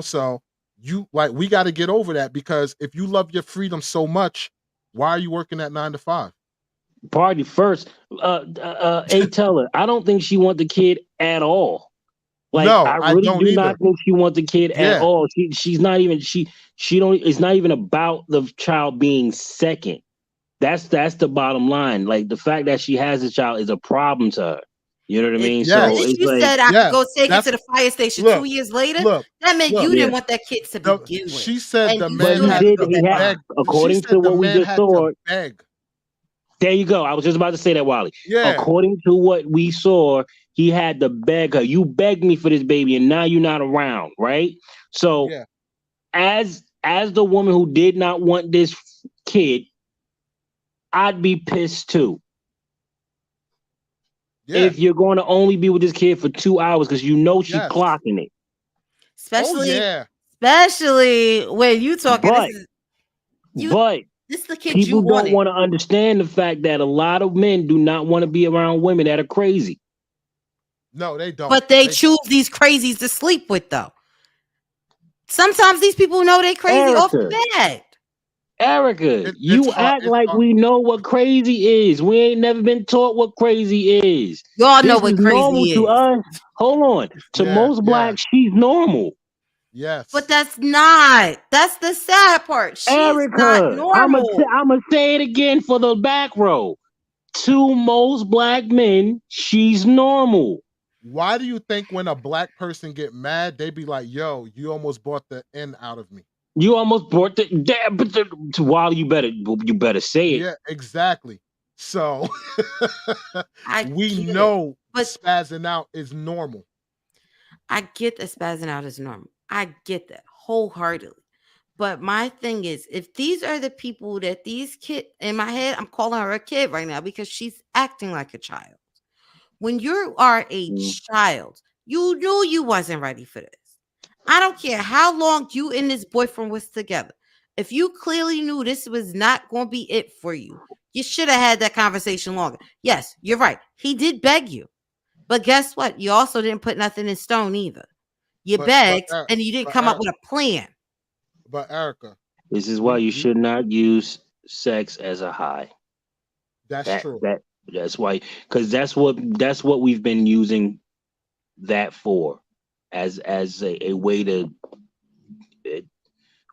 So you, like, we got to get over that, because if you love your freedom so much, why are you working at 9 to 5? Party first. A Teller. I don't think she want the kid at all. Like No, I I really don't do not either. think she wants the kid at Yeah, all. She's not even she don't. It's not even about the child being second. That's the bottom line. Like the fact that she has a child is a problem to her. You know what I If mean? So if yes, it's you like, said I could yes. go take it That's, to the fire station look, 2 years later, look, that meant look. you yeah. didn't want that kid to The, begin with, she said and the you But man still he had had to did. put to He that had, bond. beg. She according to said the what we man just had to saw. beg. There you go. I was just about to say that, Wally. Yeah, According to what we saw, he had to beg her. You begged me for this baby, and now you're not around, right? So yeah, as the woman who did not want this kid, I'd be pissed too. yeah, If you're going to only be with this kid for 2 hours because she's yes. clocking it. Oh especially yeah, especially when you talking. But You but this is the kid you people don't wanted. want to understand the fact that a lot of men do not want to be around women that are crazy. no, they don't. But they They choose don't. these crazies to sleep with, though. Sometimes these people know they crazy off Erica, the bat. Erica, It's you hard. act It's like hard. we know what crazy is. We ain't never been taught what crazy is. Y'all know This what is normal crazy to is. us. Hold on. To Yeah, most yeah, blacks, she's normal. But yes. that's not. That's the sad part. She's not Erica, normal. I'ma say it again for the back row. To most black men, she's normal. Why do you think when a black person get mad, they be like, "Yo, you almost bought the N out of me"? You almost brought the damn, but to Wally, you better say it. Yeah, exactly. So I we get it. know But spazzing out is normal. I get that spazzing out is normal. I get that wholeheartedly. But my thing is, if these are the people that these kid in my head, I'm calling her a kid right now because she's acting like a child. When you are a child, you knew you wasn't ready for this. I don't care how long you and this boyfriend was together. If you clearly knew this was not going to be it for you, you should have had that conversation longer. Yes, you're right. He did beg you. But guess what? You also didn't put nothing in stone either. You but begged and you didn't but come up with a plan. but Erica, This is why you you should not use sex as a high. that's That true. that that's why, because that's what we've been using that for, as a way to.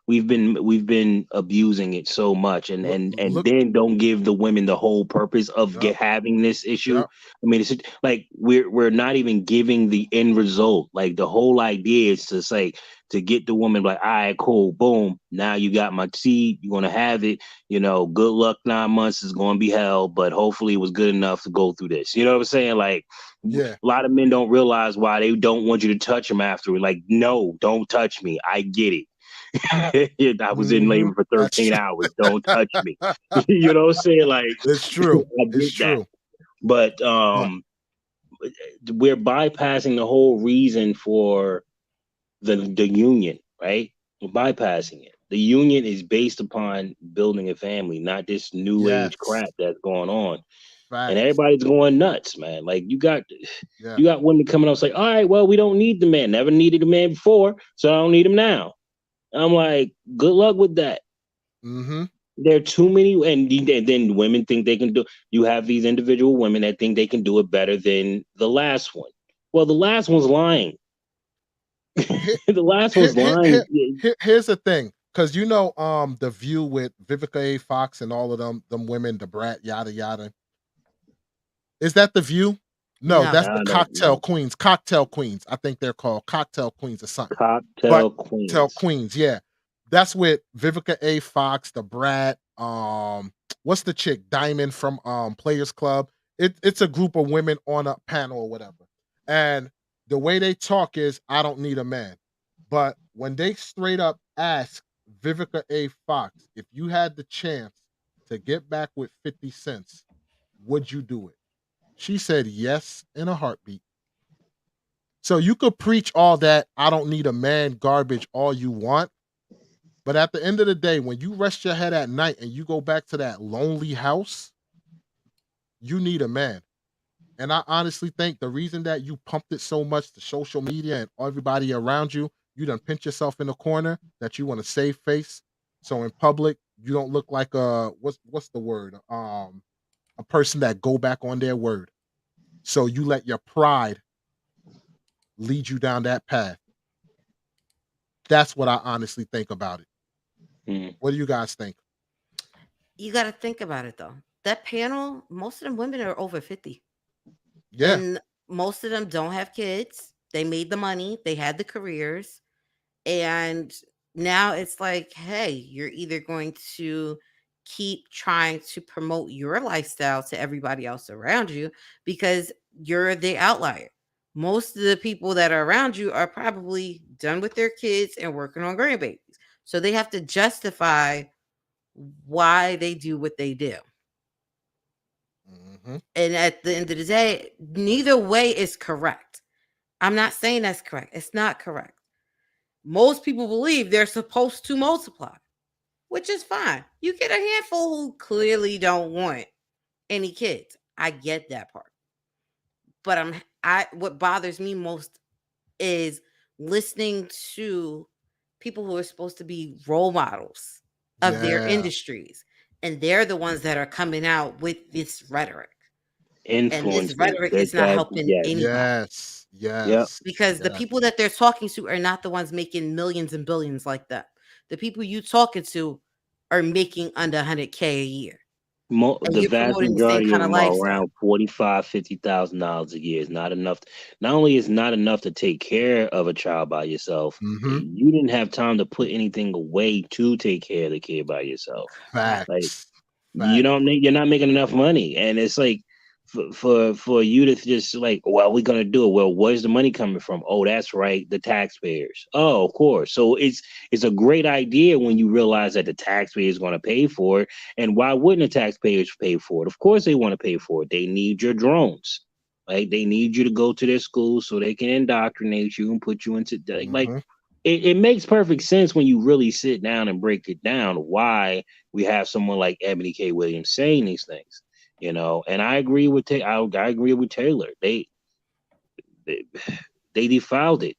We've been abusing it so much, and Look, and look, then don't give the women the whole purpose of yep, having this issue. yep, I mean, it's like we're not even giving the end result. Like the whole idea is to say, to get the woman like, all right, cool, boom, now you got my seed, you're gonna have it. Good luck. 9 months is gonna be hell, but hopefully it was good enough to go through this. You know what I'm saying? Like a yeah, lot of men don't realize why they don't want you to touch them after. Like, no, don't touch me. I get it. I was in hmm, labor for that's 13 true. hours. Don't touch me. You know what I'm saying? Like, It's true. I It's get that. true. But But we're bypassing the whole reason for the union, right? We're bypassing it. The union is based upon building a family, not this new age yes, crap that's going on. And facts. everybody's going nuts, man. Like Yeah. you got women coming up saying, all right, well, we don't need the man. Never needed a man before, so I don't need him now. I'm like, good luck with that. Mm-hmm. There are too many, and then women think they can do. You have these individual women that think they can do it better than the last one. Well, the last one's lying. Here, The last here, one's here, lying. here, here's the thing, because the View with Vivica A. Fox and all of them women, the brat, yada yada. Is that the View? No, No. that's I the don't Cocktail know. Queens. Cocktail Queens. I think they're called Cocktail Queens or something. But Cocktail Cocktail Queens. Queens, yeah. That's with Vivica A. Fox, the brat. What's the chick? Diamond from Players Club. It's a group of women on a panel or whatever. And the way they talk is, I don't need a man. But when they straight up ask Vivica A. Fox, if you had the chance to get back with 50 cents, would you do it? She said yes in a heartbeat. So you could preach all that I don't need a man garbage all you want, but at the end of the day, when you rest your head at night and you go back to that lonely house, you need a man. And I honestly think the reason that you pumped it so much to social media and everybody around you, you done pinch yourself in the corner that you want to save face. So in public, you don't look like a what's the word? A person that go back on their word. So you let your pride lead you down that path. That's what I honestly think about it. Mm. What do you guys think? You got to think about it though. That panel, most of them women are over 50. Yeah. And most of them don't have kids. They made the money, they had the careers. And now it's like, hey, you're either going to keep trying to promote your lifestyle to everybody else around you because you're the outlier. Most of the people that are around you are probably done with their kids and working on grandbabies. So they have to justify why they do what they do. Mhm. And at the end of the day, neither way is correct. I'm not saying that's correct. It's not correct. Most people believe they're supposed to multiply, which is fine. You get a handful who clearly don't want any kids. I get that part. But what bothers me most is listening to people who are supposed to be role models of their Yeah. industries. And they're the ones that are coming out with this rhetoric. And this Influencers. rhetoric That is not that helping yes. anybody Yes. Yep. Yes. because the Yes. people that they're talking to are not the ones making millions and billions like that. The people you talking to are making under 100K a year, and The you're vast promoting the same majority of kind of them are lifestyle. around $45,000, $50,000 a year. It's not enough. Not only is not enough to take care of a child by yourself, Mhm. you didn't have time to put anything away to take care of the kid by yourself. Right. Like Facts. Facts. you're not making enough money, and it's like for you to just like, well, we're gonna do it. Well, where's the money coming from? Oh, that's right, the taxpayers. Oh, of course. So it's a great idea when you realize that the taxpayer is going to pay for it. And why wouldn't the taxpayers pay for it? Of course, they want to pay for it. They need your drones. Like they need you to go to their school so they can indoctrinate you and put you into like Mhm. it makes perfect sense when you really sit down and break it down why we have someone like Ebony K. Williams saying these things, And I agree with I agree with Taylor. They they defiled it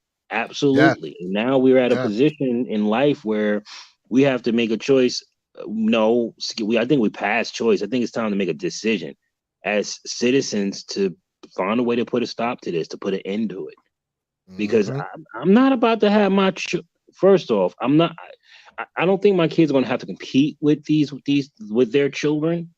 Yes, absolutely, and now we're at a yes. position in life where we have to make a choice. No, I think we passed choice. I think it's time to make a decision as citizens to find a way to put a stop to this, to put an end to it because Mhm. I'm not about to have first off, I'm not I don't think my kids are going to have to compete with these with their children,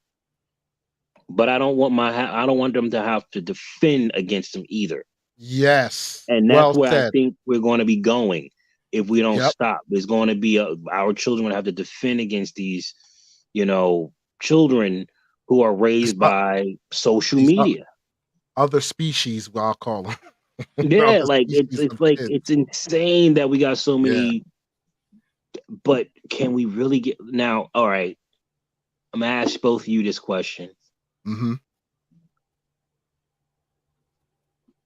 but I don't want them to have to defend against them either. Yes. And that's Well where I said. think we're going to be going if we don't Yep. stop. There's going to be our children going to have to defend against these, you know, children who are This raised by social these media. other species, what I'll call them. Yeah, Other like species of kids. it's insane that we got so Yeah. many. But can we really get now? All right, I'm gonna ask both of you this question: Mhm.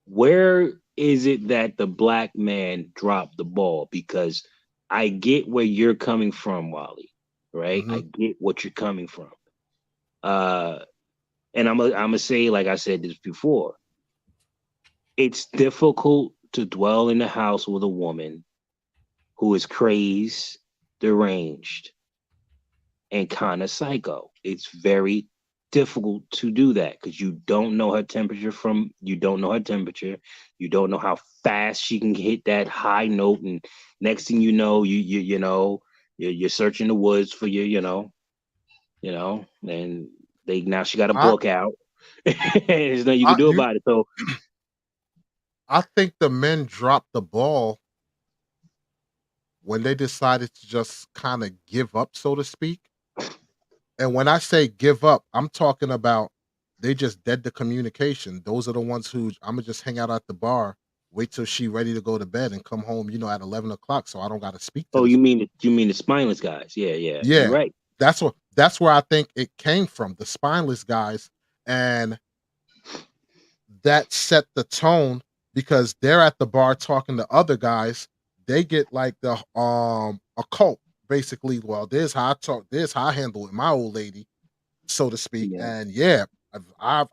Where is it that the black man dropped the ball? Because I get where you're coming from, Wally. Right? I Mhm. get what you're coming from. Uh, and I'm gonna say, like I said this before, it's difficult to dwell in the house with a woman who is crazed, deranged, and kind of psycho. It's very difficult to do that because you don't know her temperature, you don't know how fast she can hit that high note, and next thing you know, you're searching the woods for and they now she got a I book out. There's nothing you can I do you about it. So I think the men dropped the ball when they decided to just kind of give up, so to speak. And when I say give up, I'm talking about they just dead the communication. Those are the ones who I'm gonna just hang out at the bar, wait till she ready to go to bed, and come home, at 11 o'clock, so I don't got to speak to oh, this. you mean the spineless guys? Yeah, yeah, you're Yeah, right. that's where I think it came from, the spineless guys, and that set the tone because they're at the bar talking to other guys. They get like the a cult basically. Well, this how I talk, this how I handle it, my old lady, so to speak. Yeah, And yeah, I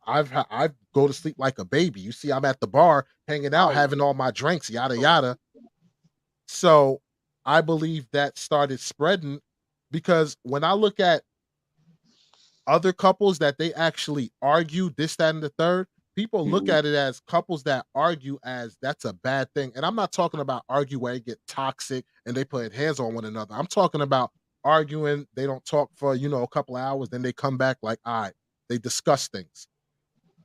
go to sleep like a baby. You see, I'm at the bar hanging out, having all my drinks, yada yada. So I believe that started spreading because when I look at other couples that they actually argue this, that, and the third, people look hmm at it as couples that argue as that's a bad thing. And I'm not talking about argue where they get toxic and they put hands on one another. I'm talking about arguing, they don't talk for, a couple of hours, then they come back like, all right, they discuss things.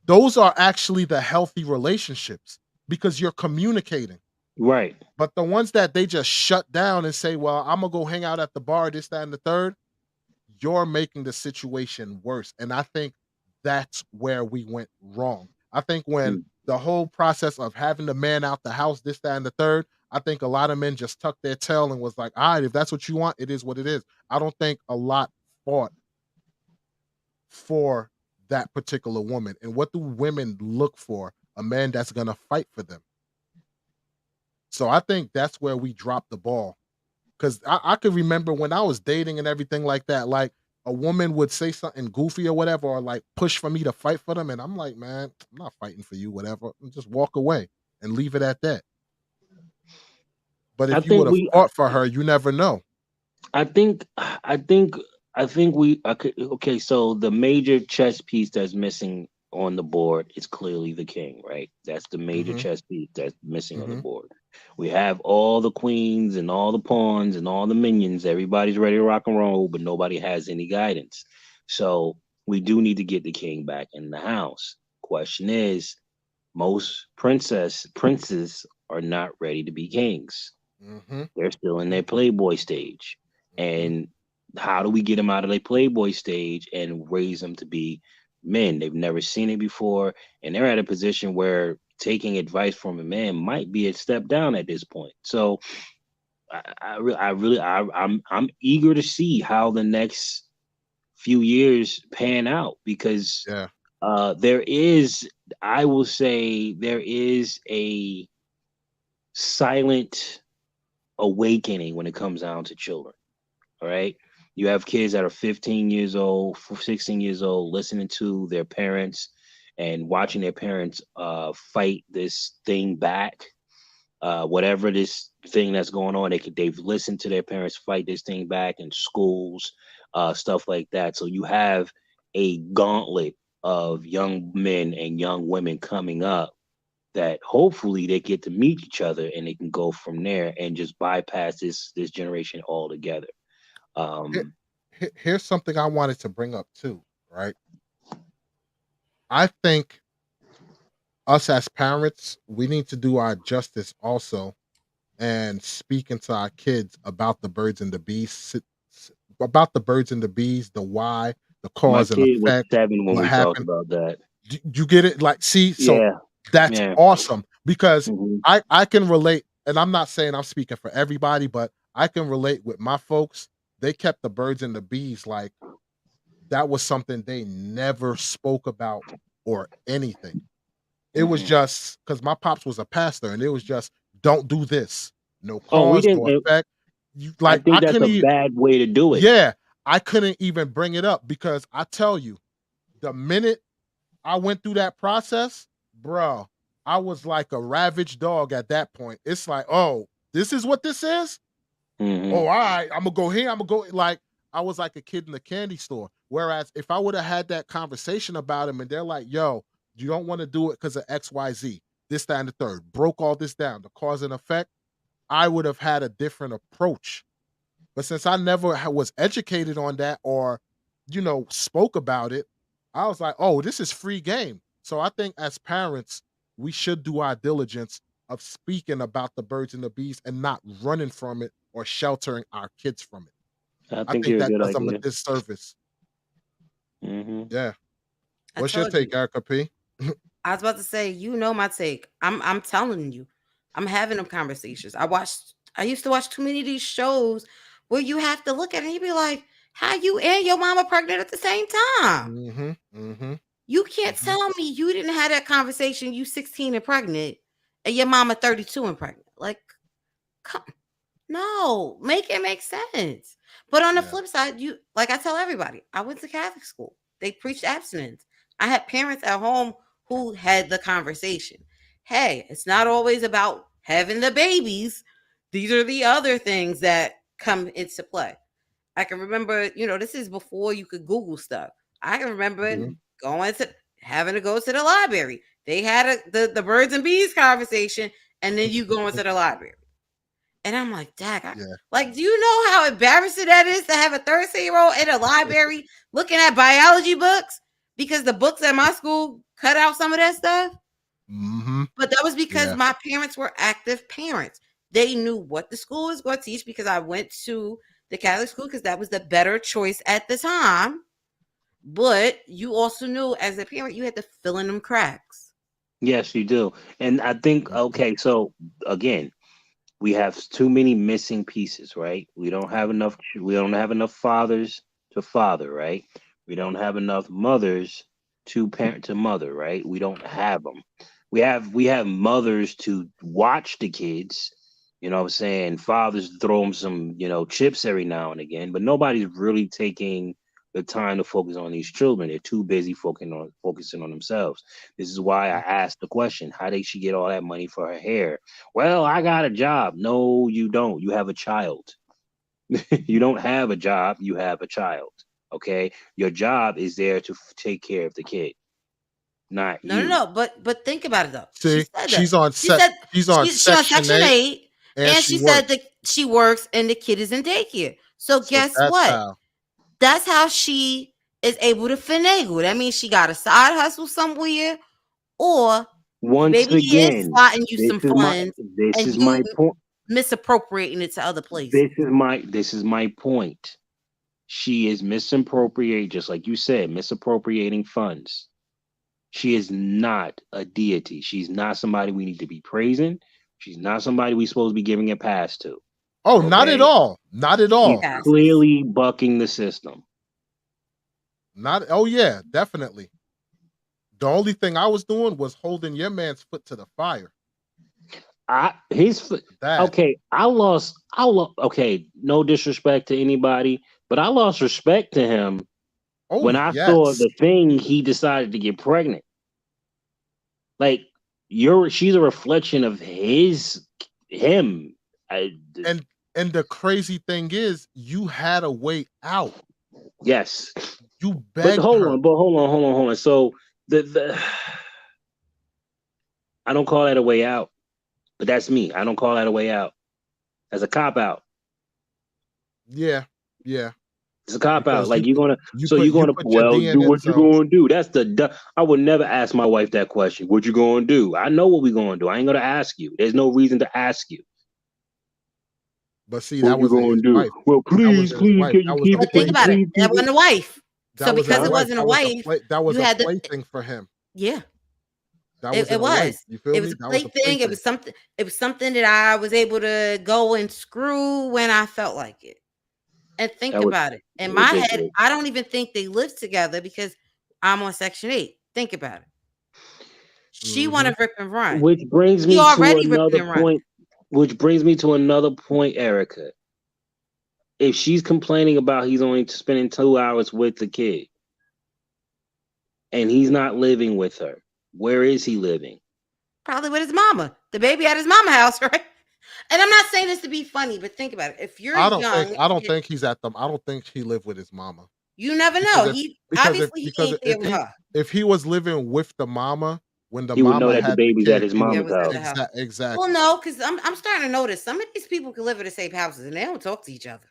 Those are actually the healthy relationships because you're communicating. right. But the ones that they just shut down and say, well, I'm gonna go hang out at the bar, this, that, and the third, you're making the situation worse. And I think that's where we went wrong. I think when Mm. the whole process of having the man out the house, this, that, and the third, I think a lot of men just tucked their tail and was like, all right, if that's what you want, it is what it is. I don't think a lot fought for that particular woman. And what do women look for? A man that's gonna fight for them. So I think that's where we dropped the ball. Cause I could remember when I was dating and everything like that, like a woman would say something goofy or whatever, or like push for me to fight for them. And I'm like, man, I'm not fighting for you, whatever. And just walk away and leave it at that. But I if you would think have we fought for her, you never know. I think I think we okay, so the major chess piece that's missing on the board is clearly the king, right? That's the major Hmm. chess piece that's missing on the Hmm. board. We have all the queens and all the pawns and all the minions. Everybody's ready to rock and roll, but nobody has any guidance. So we do need to get the king back in the house. Question is, most princes are not ready to be kings. Hmm. They're still in their playboy stage. Hmm. And how do we get them out of their playboy stage and raise them to be men. They've never seen it before, and they're at a position where taking advice from a man might be a step down at this point. So I'm eager to see how the next few years pan out, because Yeah. there is, I will say, there is a silent awakening when it comes down to children. All right. You have kids that are 15 years old, 16 years old, listening to their parents and watching their parents fight this thing back. Whatever this thing that's going on, they've listened to their parents fight this thing back in schools, stuff like that. So you have a gauntlet of young men and young women coming up that hopefully they get to meet each other and they can go from there and just bypass this generation altogether. Here- Um, Here's something I wanted to bring up too, right? I think us as parents, we need to do our justice also and speaking to our kids about the birds and the bees, about the birds and the bees, the why, the my cause and kid was effect, 7 when what we talked happened. about that. You get it? Like, see, so Yeah, that's yeah. awesome because Hmm. I can relate, and I'm not saying I'm speaking for everybody, but I can relate with my folks. They kept the birds and the bees like that was something they never spoke about or anything. It was Hmm. just because my pops was a pastor, and it was just don't do this, no Oh, we cause, didn't. no effect. You I like think I that's couldn't a even, bad way to do it. yeah, I couldn't even bring it up because I tell you, the minute I went through that process, bro, I was like a ravaged dog at that point. It's like, oh, this is what this is? Oh, Hmm. all right, I'm gonna go here. I'm gonna go like I was like a kid in the candy store. Whereas if I would have had that conversation about him and they're like, yo, you don't want to do it because of XYZ, this, that, and the third, broke all this down, the cause and effect, I would have had a different approach. But since I never was educated on that or, spoke about it, I was like, oh, this is free game. So I think as parents, we should do our diligence of speaking about the birds and the bees and not running from it or sheltering our kids from it. I I think think you're a that good does them a idea. disservice. Hmm. Yeah. I What's your told you. take, Erica P? I was about to say, you know my take. I'm telling you. I'm having them conversations. I used to watch too many of these shows where you have to look at it and you be like, how you and your mama pregnant at the same time? Mm-hmm. Mm-hmm. You can't Mm-hmm. tell me you didn't have that conversation, you 16 and pregnant, and your mama 32 and pregnant. Like, come, no, make it make sense. But on the Yeah. flip side, you like I tell everybody, I went to Catholic school. They preached abstinence. I had parents at home who had the conversation. Hey, it's not always about having the babies. These are the other things that come into play. I can remember, this is before you could Google stuff. I can remember Mm-hmm. going to having to go to the library. They had the birds and bees conversation, and then you go into the library. And I'm like, Dag, Yeah. like, do you know how embarrassing that is to have a 13-year-old in a library looking at biology books? Because the books at my school cut out some of that stuff. Mm-hmm. But that was because Yeah. my parents were active parents. They knew what the school was going to teach because I went to the Catholic school because that was the better choice at the time. But you also knew as a parent, you had to fill in them cracks. Yes, you do. And I think, Mm-hmm. okay, so again, we have too many missing pieces, right? We don't have enough fathers to father, right? We don't have enough mothers to parent to mother, right? We don't have them. We have mothers to watch the kids, you know what I'm saying? Fathers to throw them some, chips every now and again, but nobody's really taking the time to focus on these children. They're too busy focusing on themselves. This is why I asked the question, how did she get all that money for her hair? Well, I got a job. No, you don't. You have a child. You don't have a job. You have a child. Okay. Your job is there to take care of the kid, not No, no, you. no. But think about it though. She See, said that. she's on She set. said She's on she on Section Section 8, 8, and and she she said that works. she works and the kid is in daycare. So So guess that's what? how. That's how she is able to finagle. That means she got a side hustle somewhere, or Once maybe he is again, slotting you this some is my funds this and is you my point. misappropriating it to other places. This is my point. She is misappropriating, just like you said, misappropriating funds. She is not a deity. She's not somebody we need to be praising. She's not somebody we're supposed to be giving a pass to. Oh, not at Okay? all. Not at She's all. Passes. clearly bucking the system. Not. Oh yeah, definitely. The only thing I was doing was holding your man's foot to the fire. That. Okay, okay, no disrespect to anybody, but I lost respect to him Oh when I saw yes. the thing he decided to get pregnant. Like she's a reflection of him. And the crazy thing is, you had a way out. Yes. You But begged hold her. on. So the I don't call that a way out, but that's me. I don't call that a way out. As a cop out. Yeah. It's a cop out. Because Like you you're gonna put do your what DNA you gonna do. That's I would never ask my wife that question. What you gonna do? I know what we gonna do. I ain't gonna ask you. There's no reason to ask you. But see, What that you wasn't gonna his do? wife. Well, That please, wasn't his wife. can you That was keep a But think about it. please That keep wasn't a wife. That So wasn't because a it wife. wasn't a wife, That was you a had to. plaything for him. Yeah, That it wasn't a wife. was. You feel It me? was a That was a plaything. It plaything. was something. It was something that I was able to go and screw when I felt like it. And think That was about it. In my head, ridiculous. I don't even think they lived together because I'm on Section 8. Think about it. She want to rip and run. Which brings He me to already ripping another and running. point, Erica. If she's complaining about he's only spending 2 hours with the kid and he's not living with her, where is he living? Probably with his mama. The baby at his mama house, right? And I'm not saying this to be funny, but think about it. If you're I young, don't think he's at them. I don't think he lived with his mama. you never Because know. if He because if obviously he because ain't there with her. if he was living with the mama when the He would know mama that the had the baby's at kid, his he would It mama's was at house. the house. Well, exactly. no, because I'm starting to notice some of these people can live in the same houses and they don't talk to each other.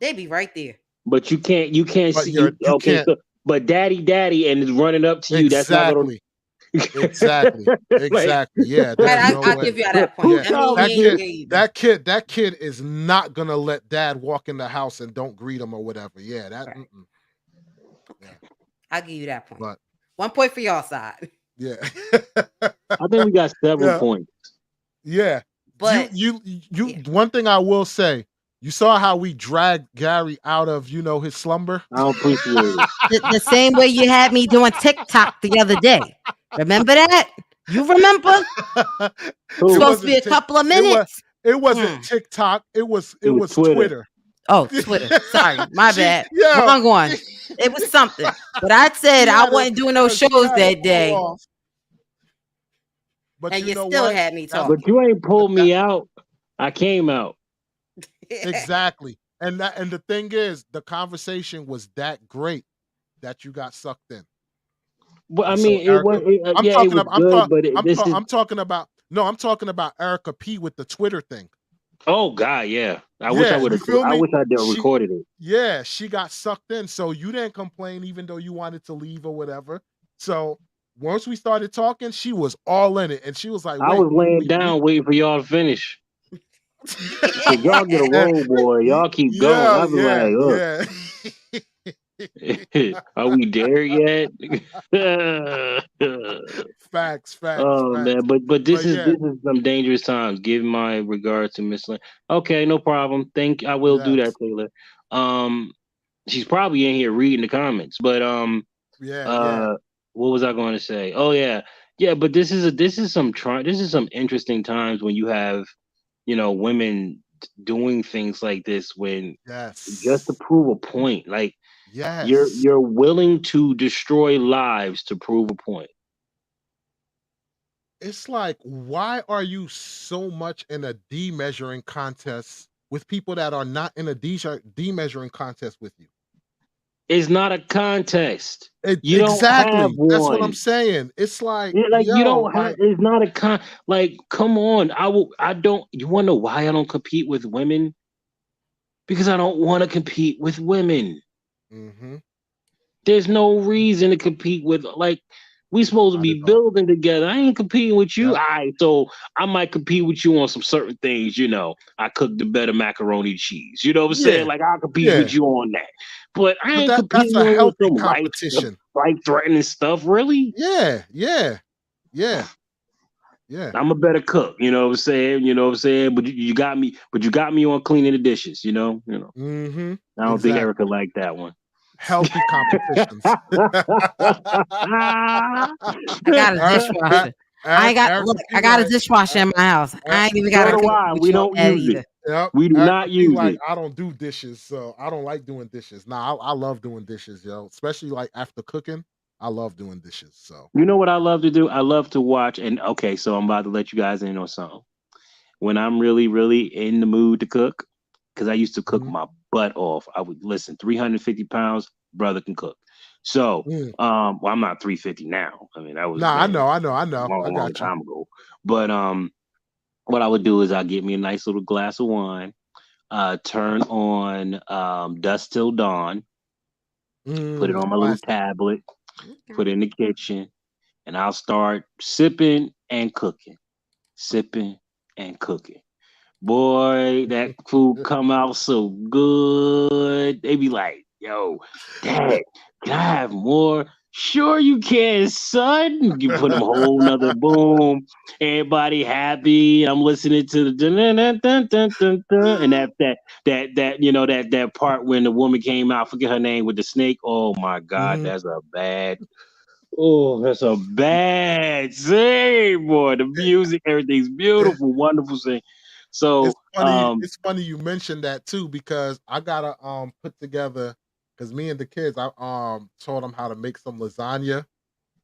They be right there. But you can't But see you okay, can't so but daddy and is running up to you. That's not gonna exactly. like Yeah, Right, there's no I'll way. give you that point. who's That means That he kid, ain't there either. that kid is not gonna let dad walk in the house and don't greet him or whatever. Yeah, that. Right. Yeah. I'll give you that point. But 1 point for y'all side. yeah, I think we got several Yeah. points. yeah. But You. yeah. One thing I will say, you saw how we dragged Gary out of his slumber. I don't appreciate it. The same way you had me doing TikTok the other day. Remember that? You remember? Who? Supposed to be a couple of minutes. It wasn't TikTok. It was Twitter. Oh, Twitter. Sorry, my bad. Yo. Wrong one. It was something. But I said I wasn't doing no shows that day. But And you you know still what? had me But talking. you ain't pulled me out. I came out. Exactly. And the thing is, the conversation was that great that you got sucked in. But I And so, mean, it was Erica, it was good, but I'm talking about Erica P with the Twitter thing. Oh God, yeah. I wish I would have. you feel I me? wish I did recorded it. Yeah, she got sucked in. So you didn't complain, even though you wanted to leave or whatever. So once we started talking, she was all in it, and she was like, I was laying down waiting for y'all to finish. Y'all get a roll, boy. Y'all keep going. I was like, look. Are we there yet? Facts. Oh man, but this is some dangerous times. Give my regards to Miss Lynn. Okay, no problem. I will do that, Taylor. She's probably in here reading the comments, but what was I going to say? Oh yeah. But this is some interesting times when you have, women doing things like this when just to prove a point. Like you're willing to destroy lives to prove a point. It's like, why are you so much in a D-measuring contest with people that are not in a D-measuring contest with you? It's not a contest. You don't have one. That's what I'm saying. It's like, you don't have. It's not a like. Come on, I don't. You want to know why I don't compete with women? Because I don't want to compete with women. Mm-hmm. There's no reason to compete with We supposed to Not at be all. building together. I ain't competing with you. Yep. All right, so I might compete with you on some certain things. I cook the better macaroni cheese. You know what I'm saying? Yeah. Like I'll compete Yeah. with you on that. But I But ain't that's competing a on healthy some competition. life threatening stuff. Really? Yeah. Yeah. Yeah. Yeah. I'm a better cook. You know what I'm saying? You know what I'm saying? But you got me. But you got me on cleaning the dishes. You know. Mm-hmm. I don't think Erica Exactly. liked that one. Healthy competitions. I got a Er- dishwasher. Erica Look, P I got a like, dishwasher in my house. er- I ain't even got So to do compete I. with We you on don't that use either. it. yep. We do Erica not P use like, it. I don't do dishes, so I don't like doing dishes. Nah, I love doing dishes, yo. Especially like after cooking. I love doing dishes. So You know what I love to do? I love to watch. And okay, so I'm about to let you guys in on something. When I'm really, really in the mood to cook, because I used to cook mhm. my butt off. I would listen, 350 pounds, brother can cook. So, Mm. well, I'm not 350 now. I mean, that was Nah, I man know, I know, I a know. I long, long got you. time ago. But what I would do is I get me a nice little glass of wine, turn on Dust Till Dawn, put it on my little Classic. tablet, Okay. put it in the kitchen, and I'll start sipping and cooking, sipping and cooking. Boy, that food come out so good. They be like, yo, Dad, can I have more? Sure you can, son. You put them whole nother boom. Everybody happy. I'm listening to the dun, dun, dun, dun, dun, dun, dun, and that part when the woman came out, forget her name with the snake. Oh my God, Mhm. that's a bad scene, boy. The music, everything's beautiful, wonderful scene. So, It's funny you mentioned that too because I gotta put together because me and the kids I taught them how to make some lasagna.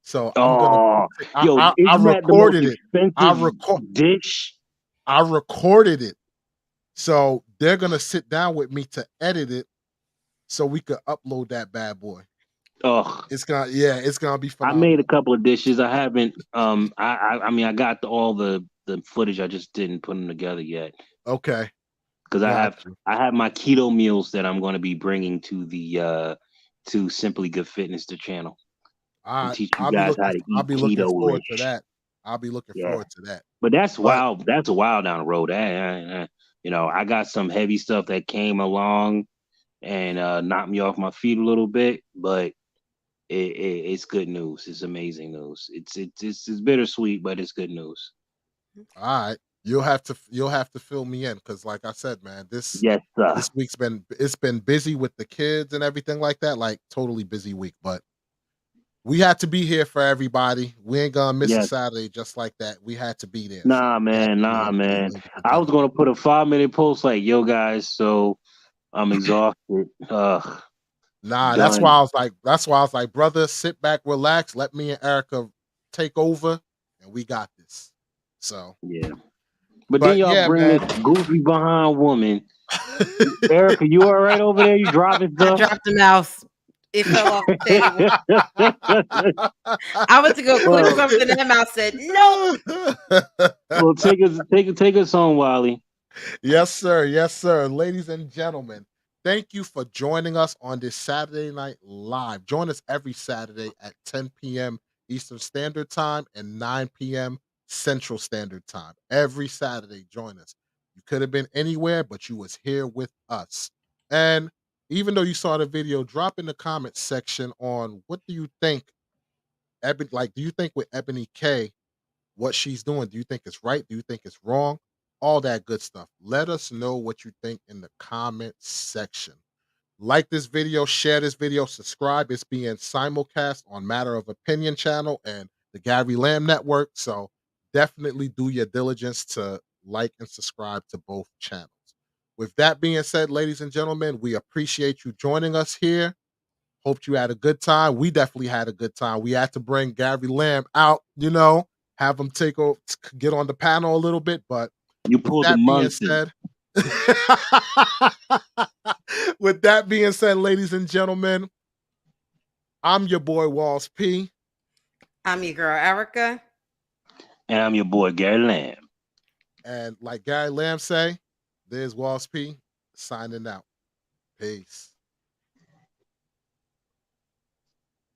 So I'm gonna put oh, yo, I isn't that the most recorded it. I expensive record dish? I recorded it. So they're gonna sit down with me to edit it so we could upload that bad boy. Ugh. It's gonna be I made a phenomenal. couple of dishes. I haven't. I mean, I got all the footage. I just didn't put them together yet Okay, because got you. I have my keto meals that I'm going to be bringing to the to Simply Good Fitness, the channel, and teach you guys how to I'll eat be looking forward to keto-ish. that. I'll be looking Yeah. forward to that. But that's But wild. That's a while down the road. I got some heavy stuff that came along and knocked me off my feet a little bit, but it's good news. It's amazing news. It's bittersweet, but it's good news. all right, you'll have to fill me in because, like I said, man, Yes, sir. this week's been busy with the kids and everything like that. Like totally busy week, but we had to be here for everybody. We ain't gonna miss a Yes. Saturday just like that. We had to be there, so Nah, we had man. to be Nah, able to man. link I was together. gonna put a 5 minute post like, yo, guys. So I'm exhausted. Ugh, Nah, done. that's why I was like, brother, sit back, relax, let me and Erica take over, and we got this. So, Yeah. But then but y'all yeah, bring this man. goofy behind woman. Erica, you all right over there? You dropping I stuff? dropped the mouse. It fell off the table. I went to go click well, something, and that mouse said, "Nope." well, take us home, Wally. Yes, sir. Yes, sir. Ladies and gentlemen, thank you for joining us on this Saturday Night Live. Join us every Saturday at 10 p.m. Eastern Standard Time and 9 p.m. Central Standard Time. Every Saturday, join us. You could have been anywhere, but you was here with us. And even though you saw the video, drop in the comments section on what do you think, do you think with Ebony K, what she's doing. Do you think it's right? Do you think it's wrong? All that good stuff. Let us know what you think in the comment section. Like this video, share this video, subscribe. It's being simulcast on Matter of Opinion channel and the Gary Lamb Network. So definitely do your diligence to like and subscribe to both channels. With that being said, ladies and gentlemen, we appreciate you joining us here. Hope you had a good time. We definitely had a good time. We had to bring Gary Lamb out, have him get on the panel a little bit. But You with pulled the that being Munson. said, with that being said, ladies and gentlemen, I'm your boy Walls P. I'm your girl, Erica. And I'm your boy, Gary Lamb. And like Gary Lamb say, there's Walls P signing out. Peace.